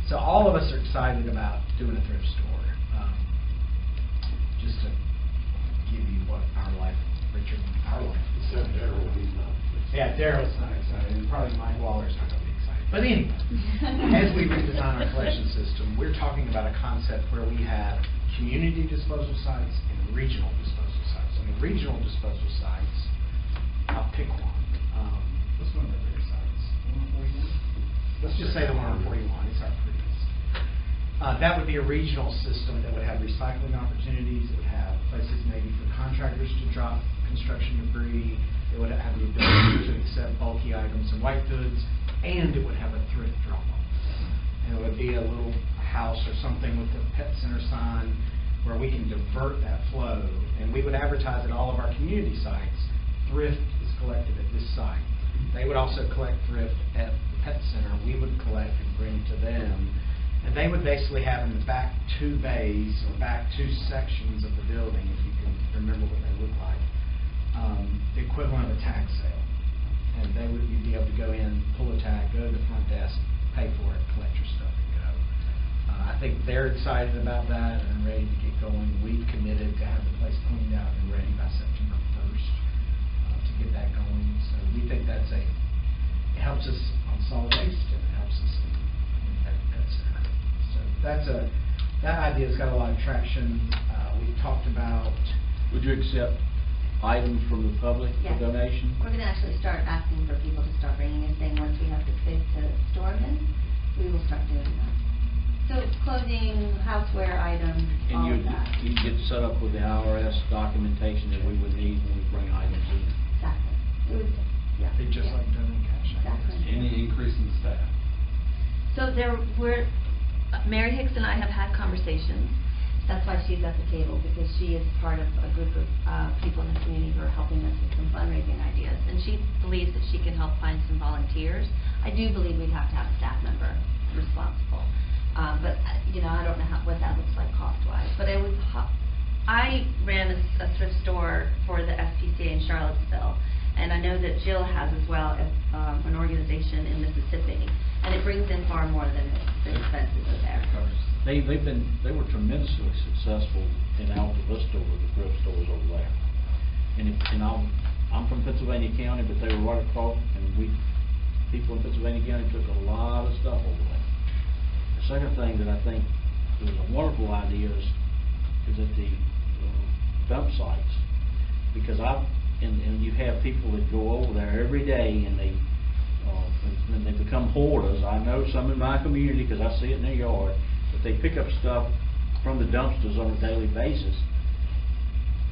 So all of us are excited about doing a thrift store. Just to give you what our life, Richard, our life is. Yeah, Daryl's not excited, and probably Mike Waller's not going to be excited. But anyway, as we redesign our collection system, we're talking about a concept where we have community disposal sites and regional disposal sites. I mean, regional disposal sites, I'll pick one. What's one of the bigger sites? 141? Let's just say the one on 41. It's our prettiest. That would be a regional system that would have recycling opportunities. It would have places maybe for contractors to drop construction debris. It would have the ability to accept bulky items and white goods, and it would have a thrift drop-off. And it would be a little house or something with a pet center sign where we can divert that flow. And we would advertise at all of our community sites, thrift is collected at this site. They would also collect thrift at the pet center. We would collect and bring to them. And they would basically have in the back 2 bays or back 2 sections of the building, if you can remember what they look like, the equivalent of a tag sale. And you'd be able to go in, pull a tag, go to the front desk, pay for it, collect your stuff, and go. I think they're excited about that and ready to get going. We've committed to have the place cleaned out and ready by September 1st to get that going. So we think it helps us on solid waste and it helps us at the pet center. So that idea's got a lot of traction. We talked about. Would you accept items from the public for Yes. donation? We're going to actually start asking for people to start bringing in things once we have the space to store them in. We will start doing that. So clothing, houseware items, all of that. You set up with the IRS documentation that we would need when we bring items in. Exactly. It would, yeah. Be just like done in cash. Exactly. Any increase in staff? So Mary Hicks and I have had conversations. That's why she's at the table, because she is part of a group of people in the community who are helping us with some fundraising ideas. And she believes that she can help find some volunteers. I do believe we'd have to have a staff member responsible. But, you know, I don't know what that looks like cost-wise. But I ran a thrift store for the SPCA in Charlottesville. And I know that Jill has as well an organization in Mississippi. And it brings in far more than the expenses are there. They were tremendously successful in Alta Vista with the thrift stores over there. And I'm from Pittsylvania County, but they were right across, and people in Pennsylvania County took a lot of stuff over there. The second thing that I think was a wonderful idea is at the dump sites, because and you have people that go over there every day and they become hoarders. I know some in my community because I see it in their yard. But they pick up stuff from the dumpsters on a daily basis.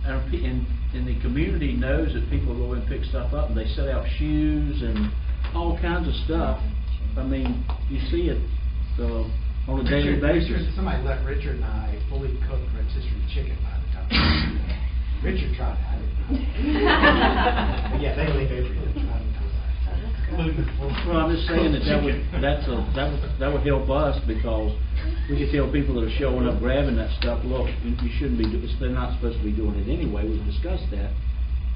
And the community knows that people go and pick stuff up, and they set out shoes and all kinds of stuff. I mean, you see it on a daily basis. Somebody left Richard and I fully cooked rotisserie chicken by the time. Richard tried it, I didn't. But yeah, they leave everything. Well, I'm just saying that would help us, because we could tell people that are showing up grabbing that stuff, look, you shouldn't be doing this. They're not supposed to be doing it anyway. We've discussed that,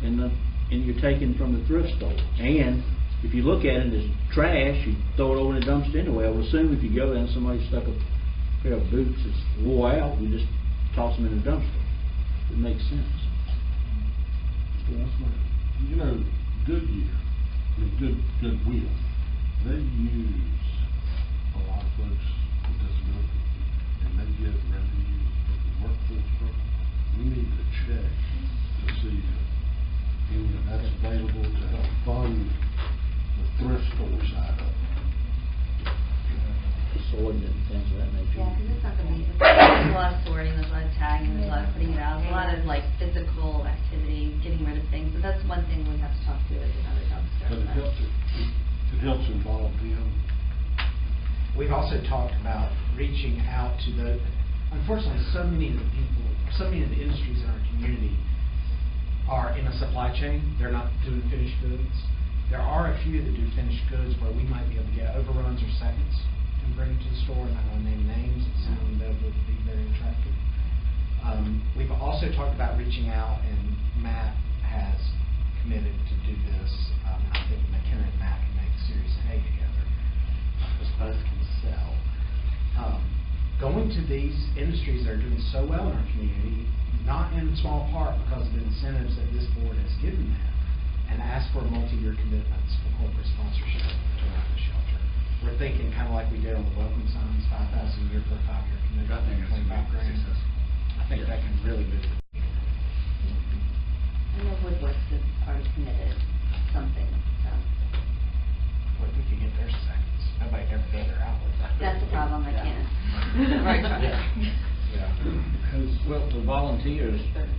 and you're taking from the thrift store. And if you look at it as trash, you throw it over in the dumpster anyway. I would assume if you go there and somebody stuck a pair of boots that's wore out, you just toss them in the dumpster. It makes sense. You know, Goodyear, Goodwill, they use a lot of folks with disability, and they get revenue from the workforce program. We need to check to see if any of that's available to help fund the thrift store side of it. Sorting and things of that nature. Yeah, because it's not going to be, there's a lot of sorting, there's a lot of tagging, there's a lot of putting it out, there's a lot of like physical activity, getting rid of things. So that's one thing we have to talk to at another dumpster. But it helps involve them. We've also talked about reaching out to unfortunately, so many of the industries in our community are in a supply chain. They're not doing finished goods. There are a few that do finished goods where we might be able to get overruns or seconds and bring it to the store. I'm not going to name names. It's something that would be very attractive. We've also talked about reaching out, and Matt has committed to do this. I think McKenna and Matt can make serious hay together, because both can sell. Going to these industries that are doing so well in our community, not in small part because of the incentives that this board has given them, and ask for multi-year commitments for corporate sponsorship to run the shelter. We're thinking kind of like we did on the welcome signs, $5,000 a year for a 5-year commitment. I think it's $25 grand. successful. I think that can really move the needle. I know Woodworks has already committed something, so. What if we could get their seconds? Nobody can ever go their outlets. That's the problem, I can't. Right. Yeah. Well, the volunteers, there's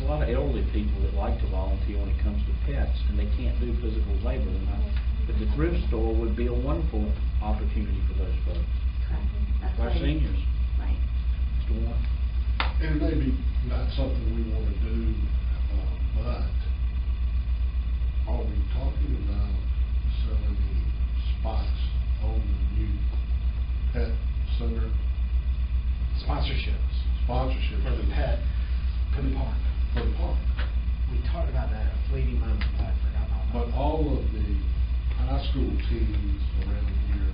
a lot of elderly people that like to volunteer when it comes to pets, and they can't do physical labor. But the thrift store would be a wonderful opportunity for those folks. Correct. That's For our why- seniors. Right. Mr. Warren? And it may be not something we want to do, but are we talking about selling any spots on the new pet center? Sponsorships. Sponsorship. For the pet, for the park. For the park. We talked about that a fleeting moment, but I forgot all But about it. all of the high school teams around here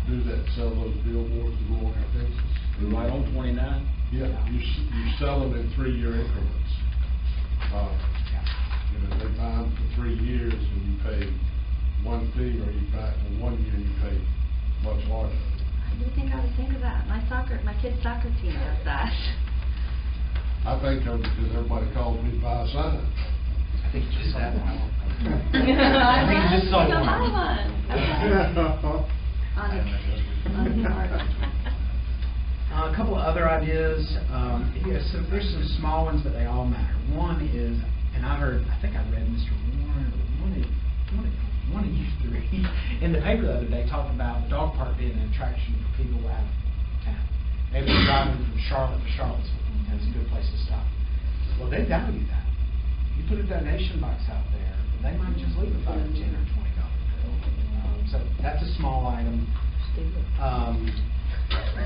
do that, sell those billboards that go on their fences. You're right on 29? Yeah, you sell them in 3-year increments. You know, they buy them for 3 years and you pay one fee, or you buy it for 1 year and you pay much larger. I do think I would think of that. My kid's soccer team does that. I think of it because everybody calls me to buy a sign. I think you just had one. I think you just sold think one. I'll buy one. Okay. On the art. A couple of other ideas. So there's some small ones, but they all matter. One is, and I think I read Mr. Warren, or one of you three, in the paper the other day talking about the dog park being an attraction for people out of town. Maybe they're driving from Charlotte to Charlottesville, and it's a good place to stop. Well, they value that. You put a donation box out there, they might just leave a $5 or $10 or $20 bill. So that's a small item.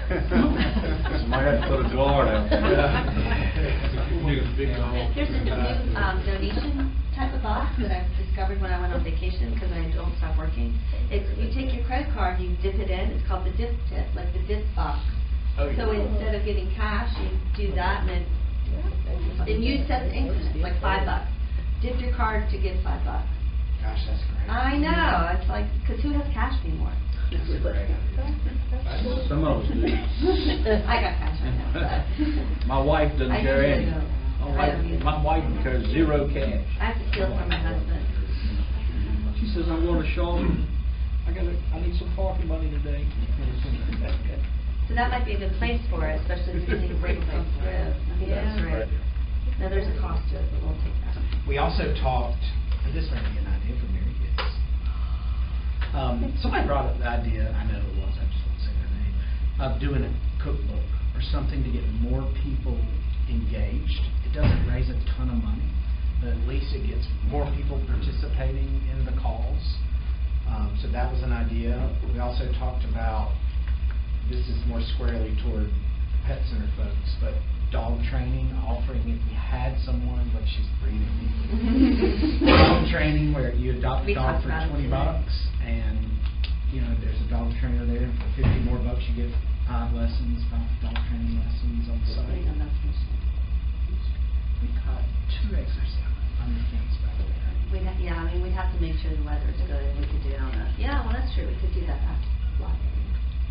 Somebody had to put a guard out there. There's a new donation type of box that I've discovered when I went on vacation because I don't stop working. You take your credit card, you dip it in. It's called the dip tip, like the dip box. Oh, yeah. So instead of getting cash, you do that, and you set the increment, like $5. Dip your card to get $5. Gosh, that's great. I know. It's like, because who has cash anymore? That's great. Some of us do. I got cash right now. My wife doesn't I carry usually any. don't. I don't either. My wife carries zero cash. I have to steal from my husband. She says, I'm going to Charlotte. I need some parking money today. So that might be a good place for it, especially if you think break comes through. I think that's right. Now, there's a cost to it, but we'll take that. We also talked, and this may be an idea for Mary Gibbs. Somebody brought up the idea, I know it was, I just won't say their name, of doing a cookbook or something to get more people engaged. It doesn't raise a ton of money, but at least it gets more people participating in the calls. So that was an idea. We also talked about, this is more squarely toward pet center folks, but dog training, offering if we had someone, like she's breathing me, dog training where you adopt a dog for $20 and there's a dog trainer there, and for $50 more you get 5 lessons, 5 dog training lessons on the site. We got 2 exercises on the fence back there. We'd have to make sure the weather's good and we could do it on the, well, that's true, we could do that back block area.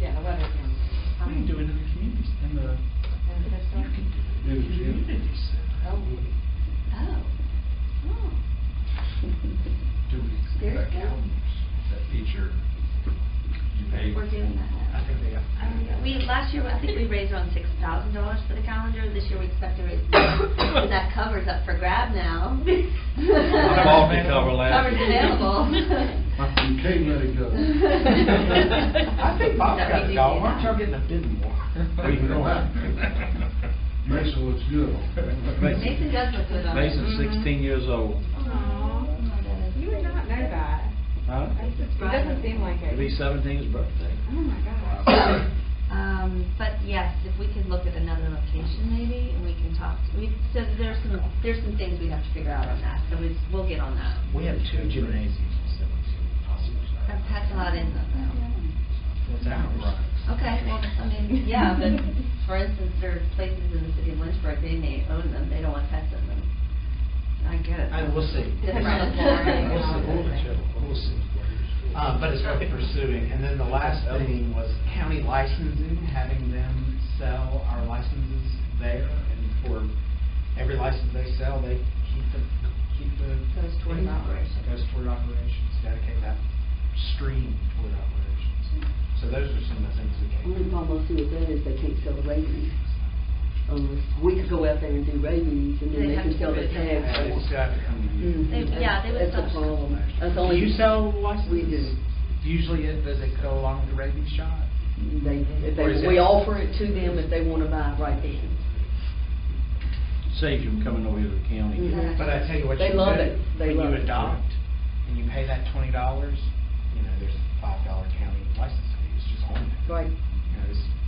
Yeah, the weather can. We can do it in the communities, in the community center. Do we There's that good. calendars, that feature you pay? We're doing that. I think they got. Last year, I think we raised around $6,000 for the calendar. This year, we expect to raise more. So that cover's up for grab now. Coffee cover last Cover's available. You can't let it go. I think Bob's No, got we a do dog. do Why don't that. y'all get in a bidding war? Mason looks good. Mason does look good on it. Mason's 16 years old. You would not know that. Huh? It doesn't seem like it. It'll be 17's birthday. Oh my gosh. But yes, if we could look at another location maybe, and we can talk, so there's some things we have to figure out on that, so we'll get on that. We have 2 gymnasium facilities here, possibly. That's a lot in them though. What's ours? Okay, well, yeah, but for instance, there are places in the city of Lynchburg, they may own them, they don't want pets in them. I get it. We'll see. Different. We'll see. But it's worth pursuing. And then the last thing was county licensing, having them sell our licenses there, and for every license they sell, they keep the Goes toward operations. Goes toward operations. Dedicate that stream toward operations. So those are some of the things we The only can. problem I see with that is they can't sell rabies. We could go out there and do rabies, and then They they have can to sell the do it. tags. They still have to come to you. They would That's a sell. problem. That's Do only. you sell licenses? We do. Usually, does it go along with the rabies shot? Or is We it- offer it to them if they want to buy it right then. Saves you from coming over here to the county. Mhm. But I tell you what, They you love do, it. They when love you it. adopt, and you pay that $20, there's a $5 county license fee, it's just on there. Right.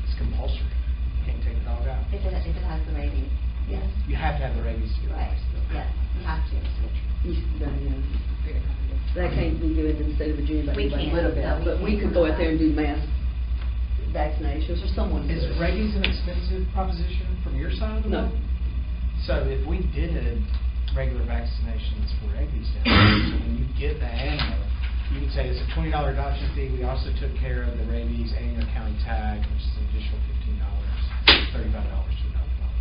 It's compulsory, you can't take the dog out. If it has the rabies, yes, You have to have the rabies to be right, licensed. yes, you have to. That can't be doing in the state of Virginia, We but can't, no, but we we could can't. go out there and do mass vaccinations, or someone Is could. rabies an expensive proposition from your side of the No. world? So if we did regular vaccinations for rabies down there, so when you get the animal, you can say it's a $20 adoption fee, we also took care of the rabies and your county tag, which is an additional $15, $35 to adopt a dog.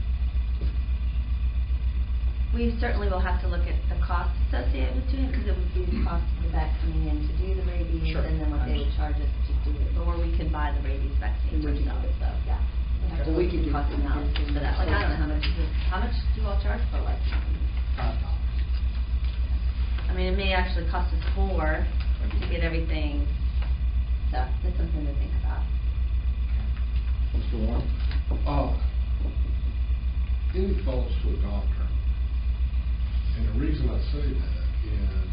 We certainly will have to look at the cost associated with doing it, because it would be the cost of the vet coming in to do the rabies, Sure. and then what they would charge us to do it. Or we could buy the rabies vaccine And we can ourselves, do it. so, yeah. Well, we could do costing out $10 for that, like, I don't know how much do you all charge for like? I mean, it may actually cost us $4 to get everything, so that's something to think about. Mr. Warren? Any thoughts to a golf tournament? And the reason I say that is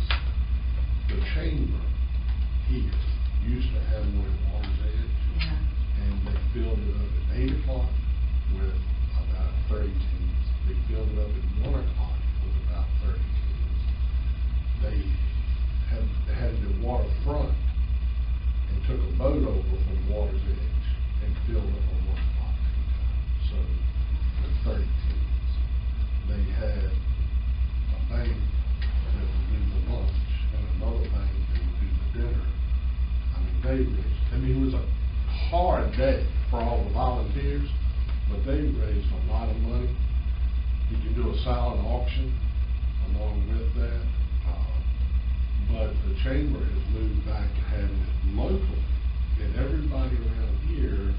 the chamber here used to have one at Water's Edge. Yeah. And they filled it up at 8 o'clock with about 30 teams. They filled it up at 1 o'clock with about 30 teams. They had the waterfront and took a boat over from Water's Edge and filled up on 1 o'clock tee time. So with 30 teams. They had a bank that would do the lunch and another bank that would do the dinner. It was a hard day for all the volunteers, but they raised a lot of money. You can do a silent auction along with that. But the chamber has moved back to having it locally, and everybody around here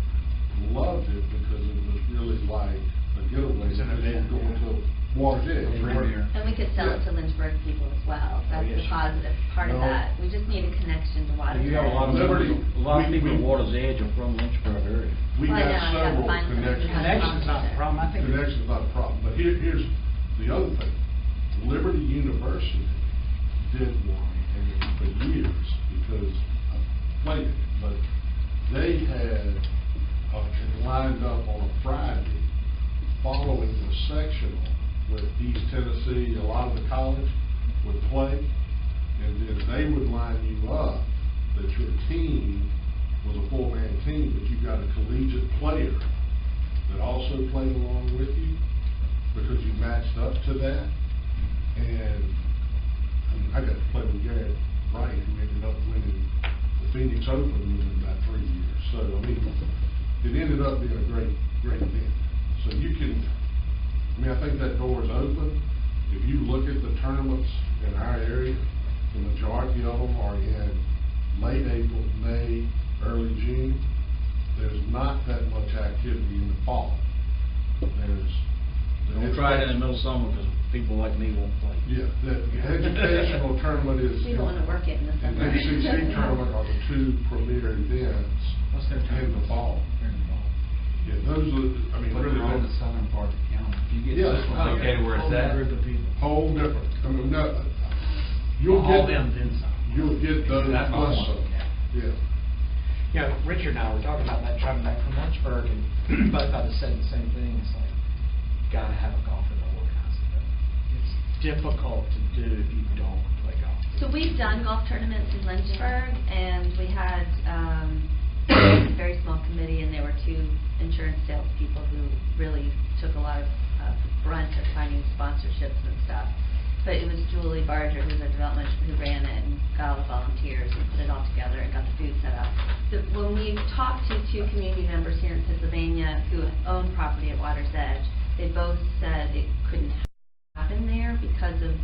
loved it because it was really like a getaway. It's an event, Going yeah. to Water's Edge. And we could sell it to Yeah. Lynchburg people as well, that's yes. the positive part of No. that, we just need a connection to Water's You got a lot of Liberty. people, a lot of people at Water's Edge are from Lynchburg area. We Well, I got know, I gotta several find somebody who connections. has Connection's not the problem, I think. Connection's not a problem, but here's the other thing. Liberty University did one for years because I played it, but they had it lined up on a Friday following the sectional with East Tennessee. A lot of the college would play, and then they would line you up that your team was a 4-man team, but you got a collegiate player that also played along with you because you matched up to that. And I got to play with Garrett Wright, who ended up winning the Phoenix Open within about 3 years. So, it ended up being a great event. So I think that door is open. If you look at the tournaments in our area, the majority of them are in late April, May, early June. There's not that much activity in the fall. Don't try it in the middle of summer because people like me won't play. Yeah, the educational tournament is. We don't wanna work it in the And summer. ACC tournament are the two premier events What's their in the fall. Yeah, those are, But really. they're on the southern part of the county. If you get Yeah. this one located where it's at. Whole group of people. Whole different, you'll All get. them, then some. You'll get those That's plus all. some, yeah. You know, Richard and I were talking about that driving back from Lynchburg, and both of us said the same thing. It's like, gotta have a golfer to organize it. It's difficult to do if you don't play golf. So we've done golf tournaments in Lynchburg, and we had a very small committee, and there were 2 insurance salespeople who really took a lot of brunt of finding sponsorships and stuff. But it was Julie Barger, who's a development, who ran it and got all the volunteers and put it all together and got the food set up. So when we talked to 2 community members here in Pittsylvania who own property at Water's Edge, they both said it couldn't happen there because of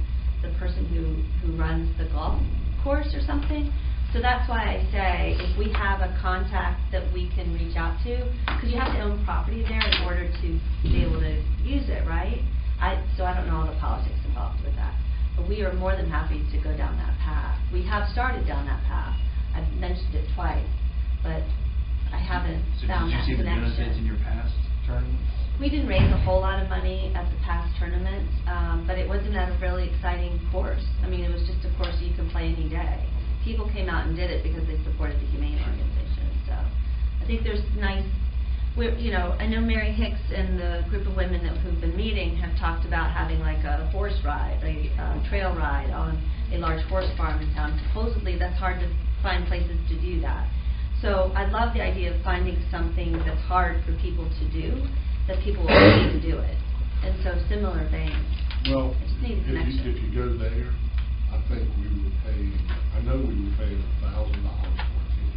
the person who runs the golf course or something. So that's why I say if we have a contact that we can reach out to, because you have to own property there in order to be able to use it, right? So I don't know all the politics involved with that. But we are more than happy to go down that path. We have started down that path. I've mentioned it twice, but I haven't found that Did you see the connection. benefits in your past tournaments? We didn't raise a whole lot of money at the past tournaments, but it wasn't at a really exciting course. I mean, it was just a course you can play any day. People came out and did it because they supported the humane organization. So I think there's nice, I know Mary Hicks and the group of women who've been meeting have talked about having like a horse ride, a trail ride on a large horse farm in town. Supposedly that's hard to find places to do that. So I love the idea of finding something that's hard for people to do, that people will pay to do it. And so similar veins. Well, I just need a connection. if you go there, I think I know we were paying $1,000 for a team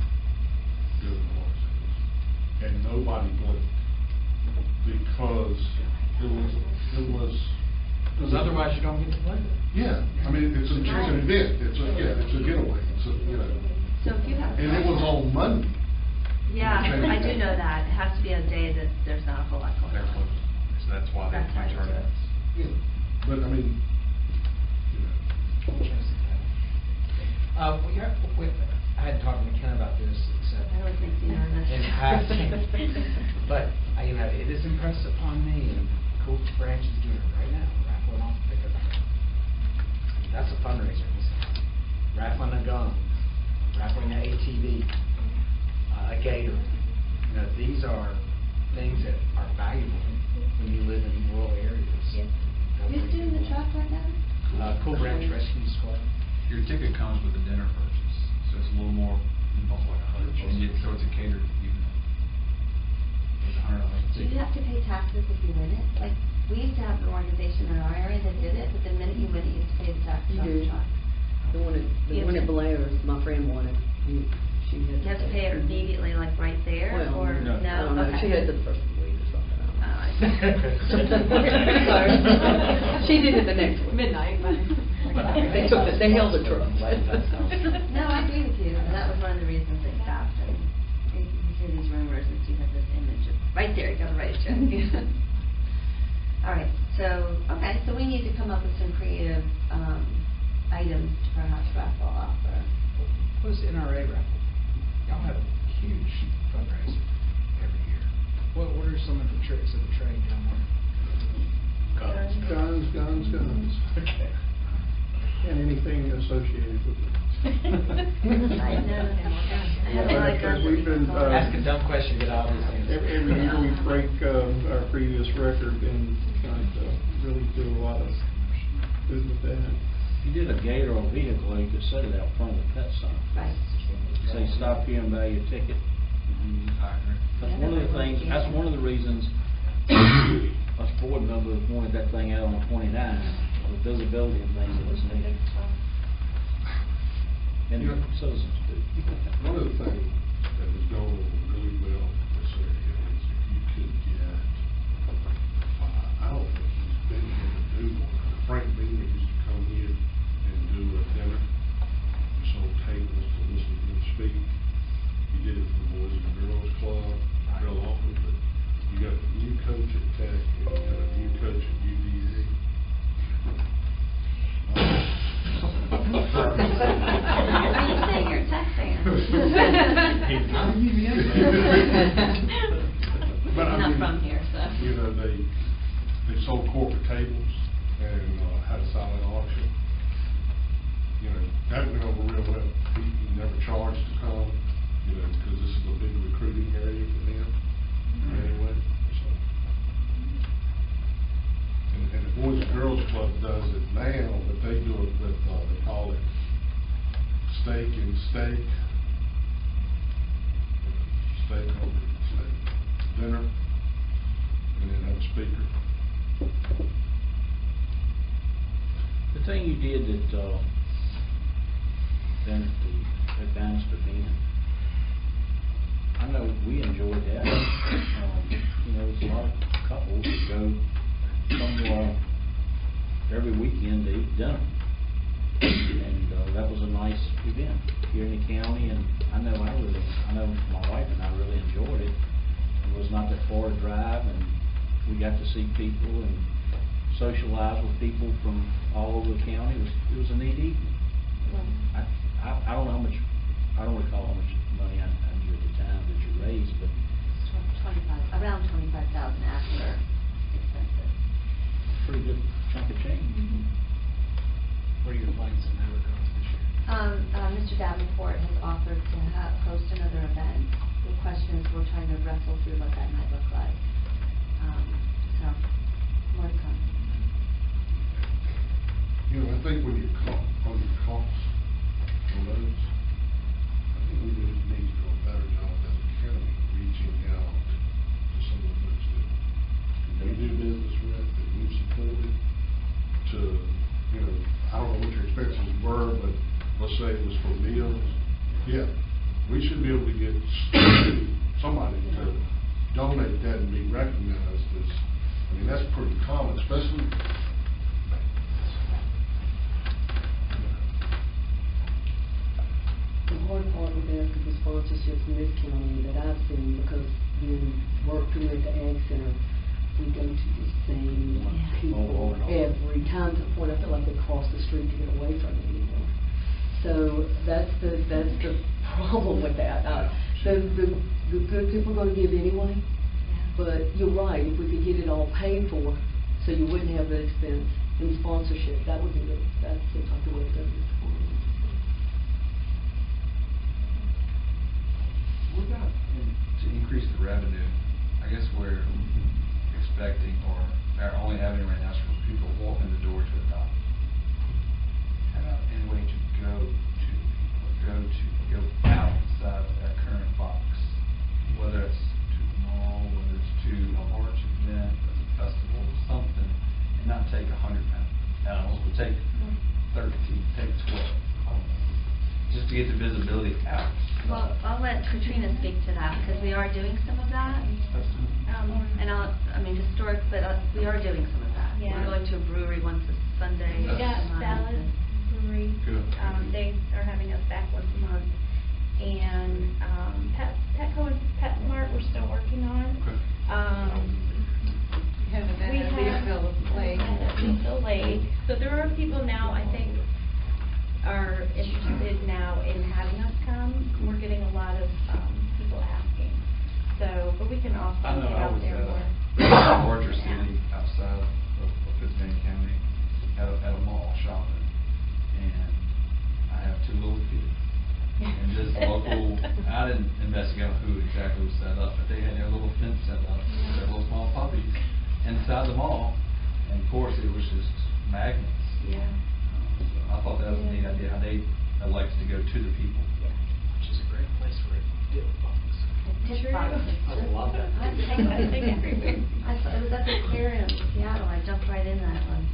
to go to Water's Edge. And nobody blinked because it was. Because otherwise you don't get to play with it. Yeah, I mean, it's an event, it's a getaway, So if you have. And it was on Monday. Yeah, I do know that. It has to be a day that there's not a whole lot going They're on. closed, so that's why they That's how return it it. is. Yeah, but I mean, you know, I hadn't talked to McKenna about this, except. That always makes me nervous. But, you know, it is impressed upon me, and Cool Branch is doing it right now, raffling off pickup truck. That's a fundraiser, raffling a gun, raffling an ATV, a gator. You know, these are things that are valuable when you live in rural areas. Yes. Who's doing the truck right now? Cool Branch Rescue Squad. Your ticket comes with a dinner purchase, so it's a little more involved, like so it's a catered evening. It's $100. Do you have to pay taxes if you win it? Like, we used to have an organization in our area that did it, but the minute you win it, you have to pay the taxes You on the do. truck. The one at Blair's, my friend won it. She had. You have to pay it immediately, like right there, Well, or no, no? I don't know. Okay. She had it the first week or something. I don't know. Oh, I see. Sorry. She did it the next week. Midnight, but. They held the truck. No, I agree with you. That was one of the reasons they stopped. And you hear these rumors and you have this image of, right there, you gotta write a check. All right, so, okay, so we need to come up with some creative items to perhaps raffle off or. What is the NRA raffle? Y'all have a huge fundraiser every year. What are some of the tricks of the trade down there? guns. Okay. And anything associated with it. I know. I have a lot of guns. We've been, Ask a dumb question, get obvious answer. Every year we break our previous record and kind of really do a lot of good with that. If you did a gator or vehicle, you could set it out front of the pet center. Right. Say, stop here and buy your ticket. I agree. That's one of the things, that's one of the reasons us board members wanted that thing out on 29, the visibility and things that was needed. And Yeah. citizens do. One of the things that was going really well in this area is if you could get, I don't think he's been here to do one. Frank Beamer used to come here and do a dinner, just on tables to listen to him speak. He did it for the Boys and Girls Club, real often, but you got a new coach at Tech, and you got a new coach at UVA. Are you saying you're a Tech fan? But I I'm not mean, from here, so. You know, they sold corporate tables and had a silent auction. You know, that went over real well. He never charged to come, you know, because this is a big recruiting area for them. Anyway, so. And the Boys and Girls Club does it now, but they do it with, they call it steak and steak. Steak over steak dinner, and then have a speaker. The thing you did at, then at Bannister Inn, I know we enjoyed that. You know, there's a lot of couples that go somewhere every weekend to eat dinner. And that was a nice event here in the county, and I know my wife and I really enjoyed it. It was not that far to drive, and we got to see people and socialize with people from all over the county. It was a neat evening. I don't know how much, I don't recall how much money I knew at the time that you raised, but 25, around 25,000 after expenses. pretty good chunk of change. What are your plans in that regard this year? Mr. Davenport has offered to host another event. The question is, we're trying to wrestle through what that might look like. So, more to come. You know, I think when you on your costs on those, I think we need to do a better job as a county reaching out to some of the folks that we do business with, that we've supported, to, you know, I don't know what your expenses were, but let's say it was for meals. Yeah, we should be able to get somebody to donate that and be recognized as, I mean, that's pretty common, especially. The hard part with that is sponsorships in this county that I've seen, because being worked through at the Ag Center, we go to the same people every time, to the point I feel like they cross the street to get away from it anymore. So that's the problem with that. The good people are going to give anyway, but you're right, if we could get it all paid for, so you wouldn't have the expense in sponsorship, that would be that seems like the way to go. We're not, to increase the revenue, I guess we're expecting, or our only avenue right now is for people to walk in the door to adopt. How about any way to go outside of our current box, whether it's to the mall, whether it's to a large event, a festival, something, and not take 100 animals, but take 13, take 12, just to get the visibility out. Well, I'll let Katrina speak to that, because we are doing some of that. And historic, but we are doing some of that. Yeah. We're going to a brewery once a Sunday. We got Salad Brewery. Good. They are having us back once a month. And Petco and Pet Mart we're still working on. Okay. We have Beeville Lake. So there are people now, I think, are interested now in having us come. We're getting a lot of people asking. So, but we can also I know get I out was there at more. a larger city outside of Pittsylvania County at a mall shopping, and I have 2 little kids. And this local, I didn't investigate who exactly was set up, but they had their little fence set up, their little small puppies inside the mall, and of course it was just magnets. Yeah. So I thought that was a neat idea, how they elect to go to the people. Which is a great place for a dip box. True. I love that. I thought it was at the aquarium in Seattle. I jumped right in that one.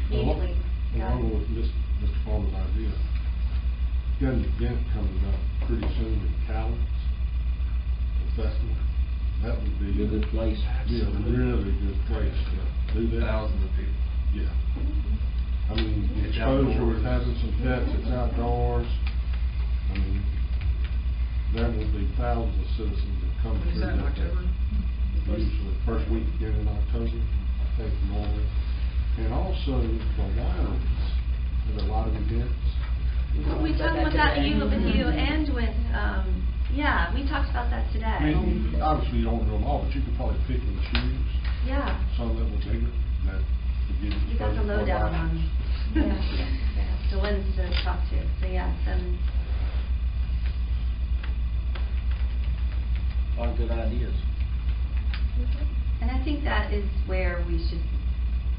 Easily. Along with Mr. Farmer's idea, got an event coming up pretty soon in Calais, a festival. That would be a good place. Be a really good place to do that. Thousands of people. Yeah. I mean, the It's exposure outdoors. with having some pets, it's outdoors. I mean, there will be thousands of citizens that come When is through that, in that day. October? Usually first weekend in October, I think normally. And also the wineries have a lot of events. We talked about that with you and with, we talked about that today. I mean, obviously you don't do them all, but you could probably pick and choose. Yeah. Some that were bigger, that would give You got the exposure for lowdown on, wine. the ones to talk to. So yeah, A lot of good ideas. And I think that is where we should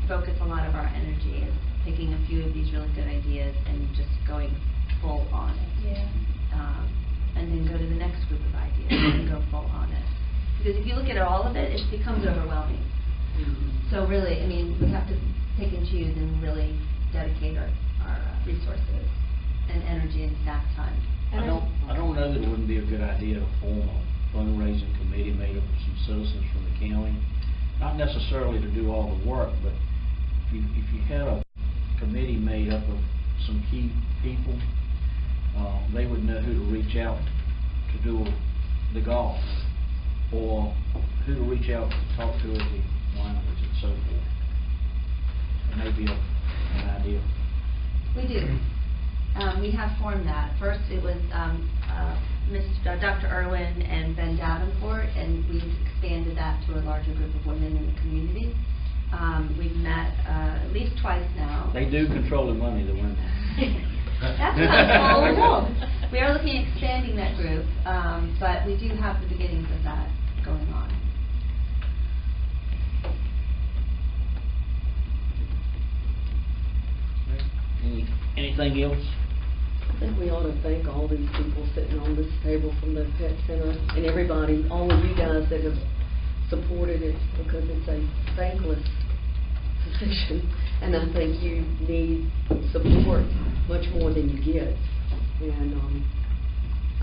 focus a lot of our energy, is picking a few of these really good ideas and just going full on it. Yeah. And then go to the next group of ideas and go full on it. Because if you look at all of it, it becomes overwhelming. So really, we have to pick and choose and really dedicate our resources and energy and staff time. I don't know that it wouldn't be a good idea to form a fundraising committee made up of some citizens from the county. Not necessarily to do all the work, but if you had a committee made up of some key people, they would know who to reach out to do the golf, or who to reach out to talk to at the wineries and so forth. It may be an idea. We do. We have formed that. First, it was Dr. Irwin and Ben Davenport, and we've expanded that to a larger group of women in the community. We've met at least twice now. They do control the money, the women. That's what I'm told. We are looking at expanding that group, but we do have the beginnings of that going on. Anything else? I think we ought to thank all these people sitting on this table from the Pet Center, and everybody, all of you guys that have supported it, because it's a thankless position, and I think you need support much more than you get. And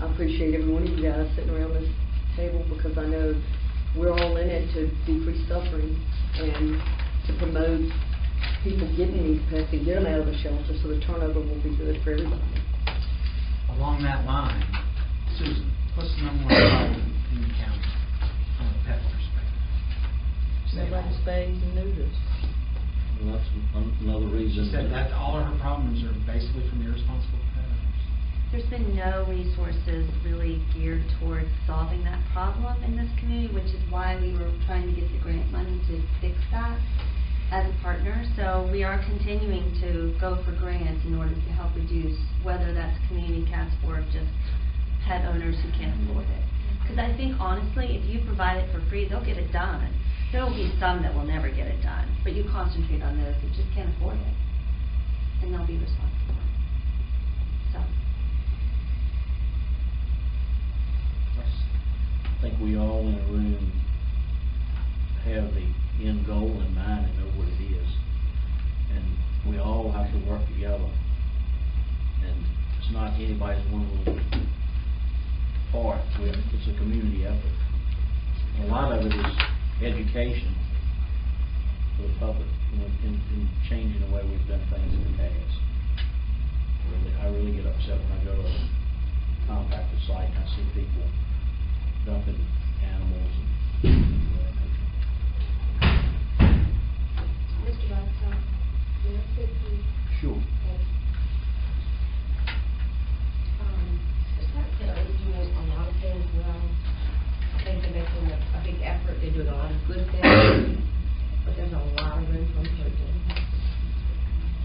I appreciate every one of you guys sitting around this table, because I know we're all in it to decrease suffering and to promote people getting these pets and get them out of the shelter, so the turnover will be good for everybody. Along that line, Susan, What's the number one problem in the county from a pet perspective? Say it Nobody all. stays and neuters. Well, that's another reason. She said that all of her problems are basically from irresponsible pet owners. There's been no resources really geared towards solving that problem in this community, which is why we were trying to get the grant money to fix that as a partner. So we are continuing to go for grants in order to help reduce, whether that's community cats or just pet owners who can't afford it. Because I think honestly, if you provide it for free, they'll get it done. There will be some that will never get it done, but you concentrate on those that just can't afford it, and they'll be responsible. So. I think we all in a room have the end goal in mind and know what it is. And we all have to work together. And it's not anybody's one little part. It's a community effort. And a lot of it is education for the public, in changing the way we've done things in the past. I really get upset when I go to a compacted site and I see people dumping animals and things of that nature. Mr. Vice, may I speak to you? Sure. It's like they're doing a lot of things well. I think they're making a big effort. They're doing a lot of good things, but there's a lot of room for improvement.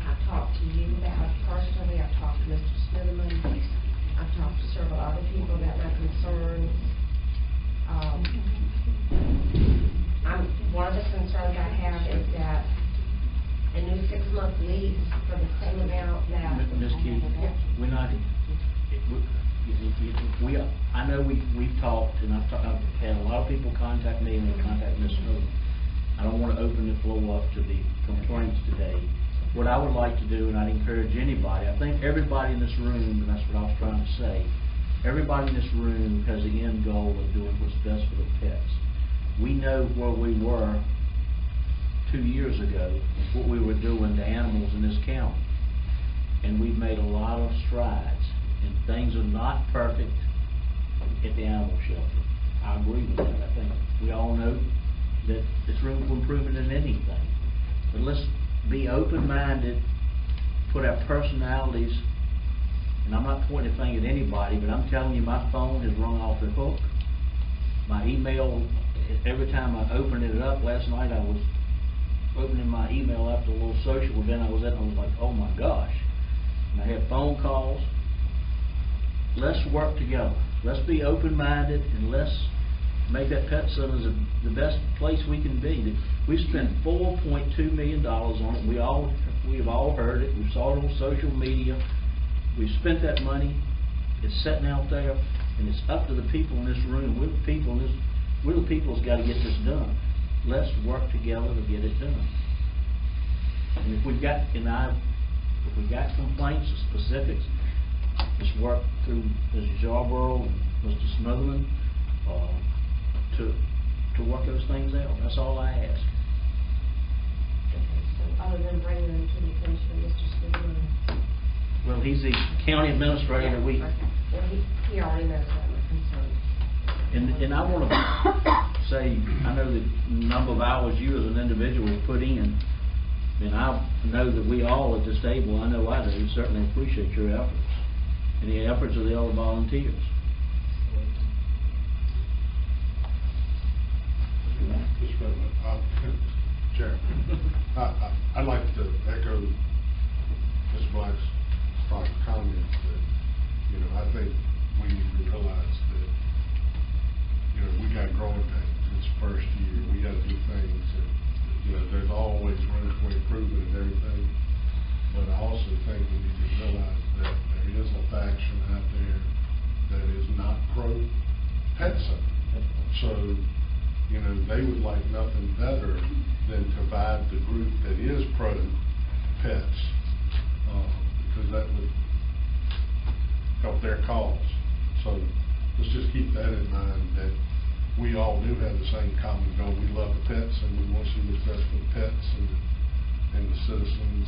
I've talked to you about it personally. I've talked to Mr. Smitherman. I've talked to several other people about my concerns. One of the concerns I have is that a new 6-month lease for the same amount that... Ms. Keith, we're not, I know we've talked, and I've had a lot of people contact me and they contact Ms. Miller. I don't want to open the floor up to the complaints today. What I would like to do, and I'd encourage anybody, I think everybody in this room, and that's what I was trying to say, everybody in this room has the end goal of doing what's best for the pets. We know where we were 2 years ago, what we were doing to animals in this county. And we've made a lot of strides. And things are not perfect at the animal shelter. I agree with that. I think we all know that there's room for improvement in anything. But let's be open-minded, put our personalities, and I'm not pointing a finger at anybody, but I'm telling you, my phone has rung off the hook. My email, every time I open it up, last night I was opening my email after a little social event I was at, and I was like, oh my gosh. And I had phone calls. Let's work together. Let's be open-minded, and let's make that pet center the best place we can be. We've spent $4.2 million on it. We have all heard it. We saw it on social media. We've spent that money. It's sitting out there, and it's up to the people in this room. We're the people that's got to get this done. Let's work together to get it done. And if we've got complaints or specifics, let's work through Mr. Yarborough and Mr. Smotherman to work those things out. That's all I ask. So other than bringing them to the attention of Mr. Smitherman? Well, he's the county administrator. Yeah, okay. Well, he already knows that my concern. And I want to say, I know the number of hours you as an individual have put in, and I know that we all at this table, I know I do, certainly appreciate your efforts and the efforts of the other volunteers. Mr. President, Chair, I'd like to echo Ms. Black's comment that, I think we need to realize that, we got growing pains. It's the first year. We got to do things that, there's always room for improvement and everything. But I also think we need to realize that there is a faction out there that is not pro-pet center. So, they would like nothing better than to provide the group that is pro-pets, because that would help their cause. So let's just keep that in mind, that we all do have the same common goal. We love the pets, and we want to see what's best for the pets and the citizens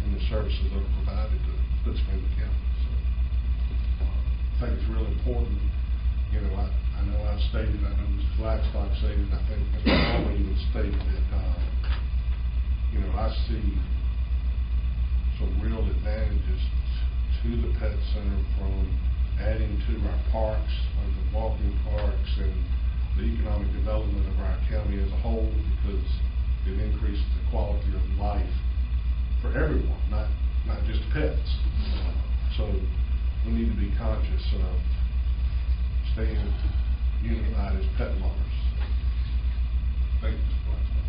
and the services that are provided to Pittsylvania County. So think it's really important, you know, I know I've stated, I know Mr. Blackstock stated, I think Mr. Palmer even stated that, you know, I see some real advantages to the pet center from adding to our parks, like the walking parks and the economic development of our county as a whole, because it increases the quality of life for everyone, not just pets. So we need to be conscious of staying unified as pet lovers. Thank you, Mr. Blackstock.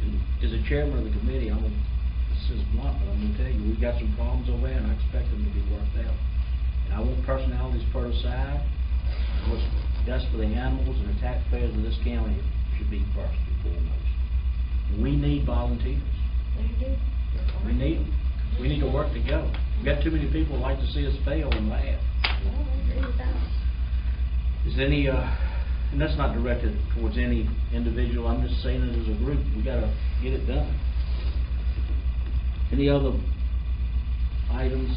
And as a chairman of the committee, this is blunt, but I'm gonna tell you, we've got some problems over there, and I expect them to be worked out. And I want personalities put aside. What's best for the animals and the taxpayers of this county should be first and foremost. We need volunteers. We need them. We need to work together. We've got too many people who like to see us fail and laugh. Is any, and that's not directed towards any individual, I'm just saying it as a group, we gotta get it done. Any other items?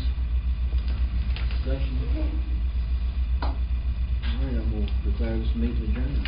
Discussion? All right, I will declare this meeting adjourned.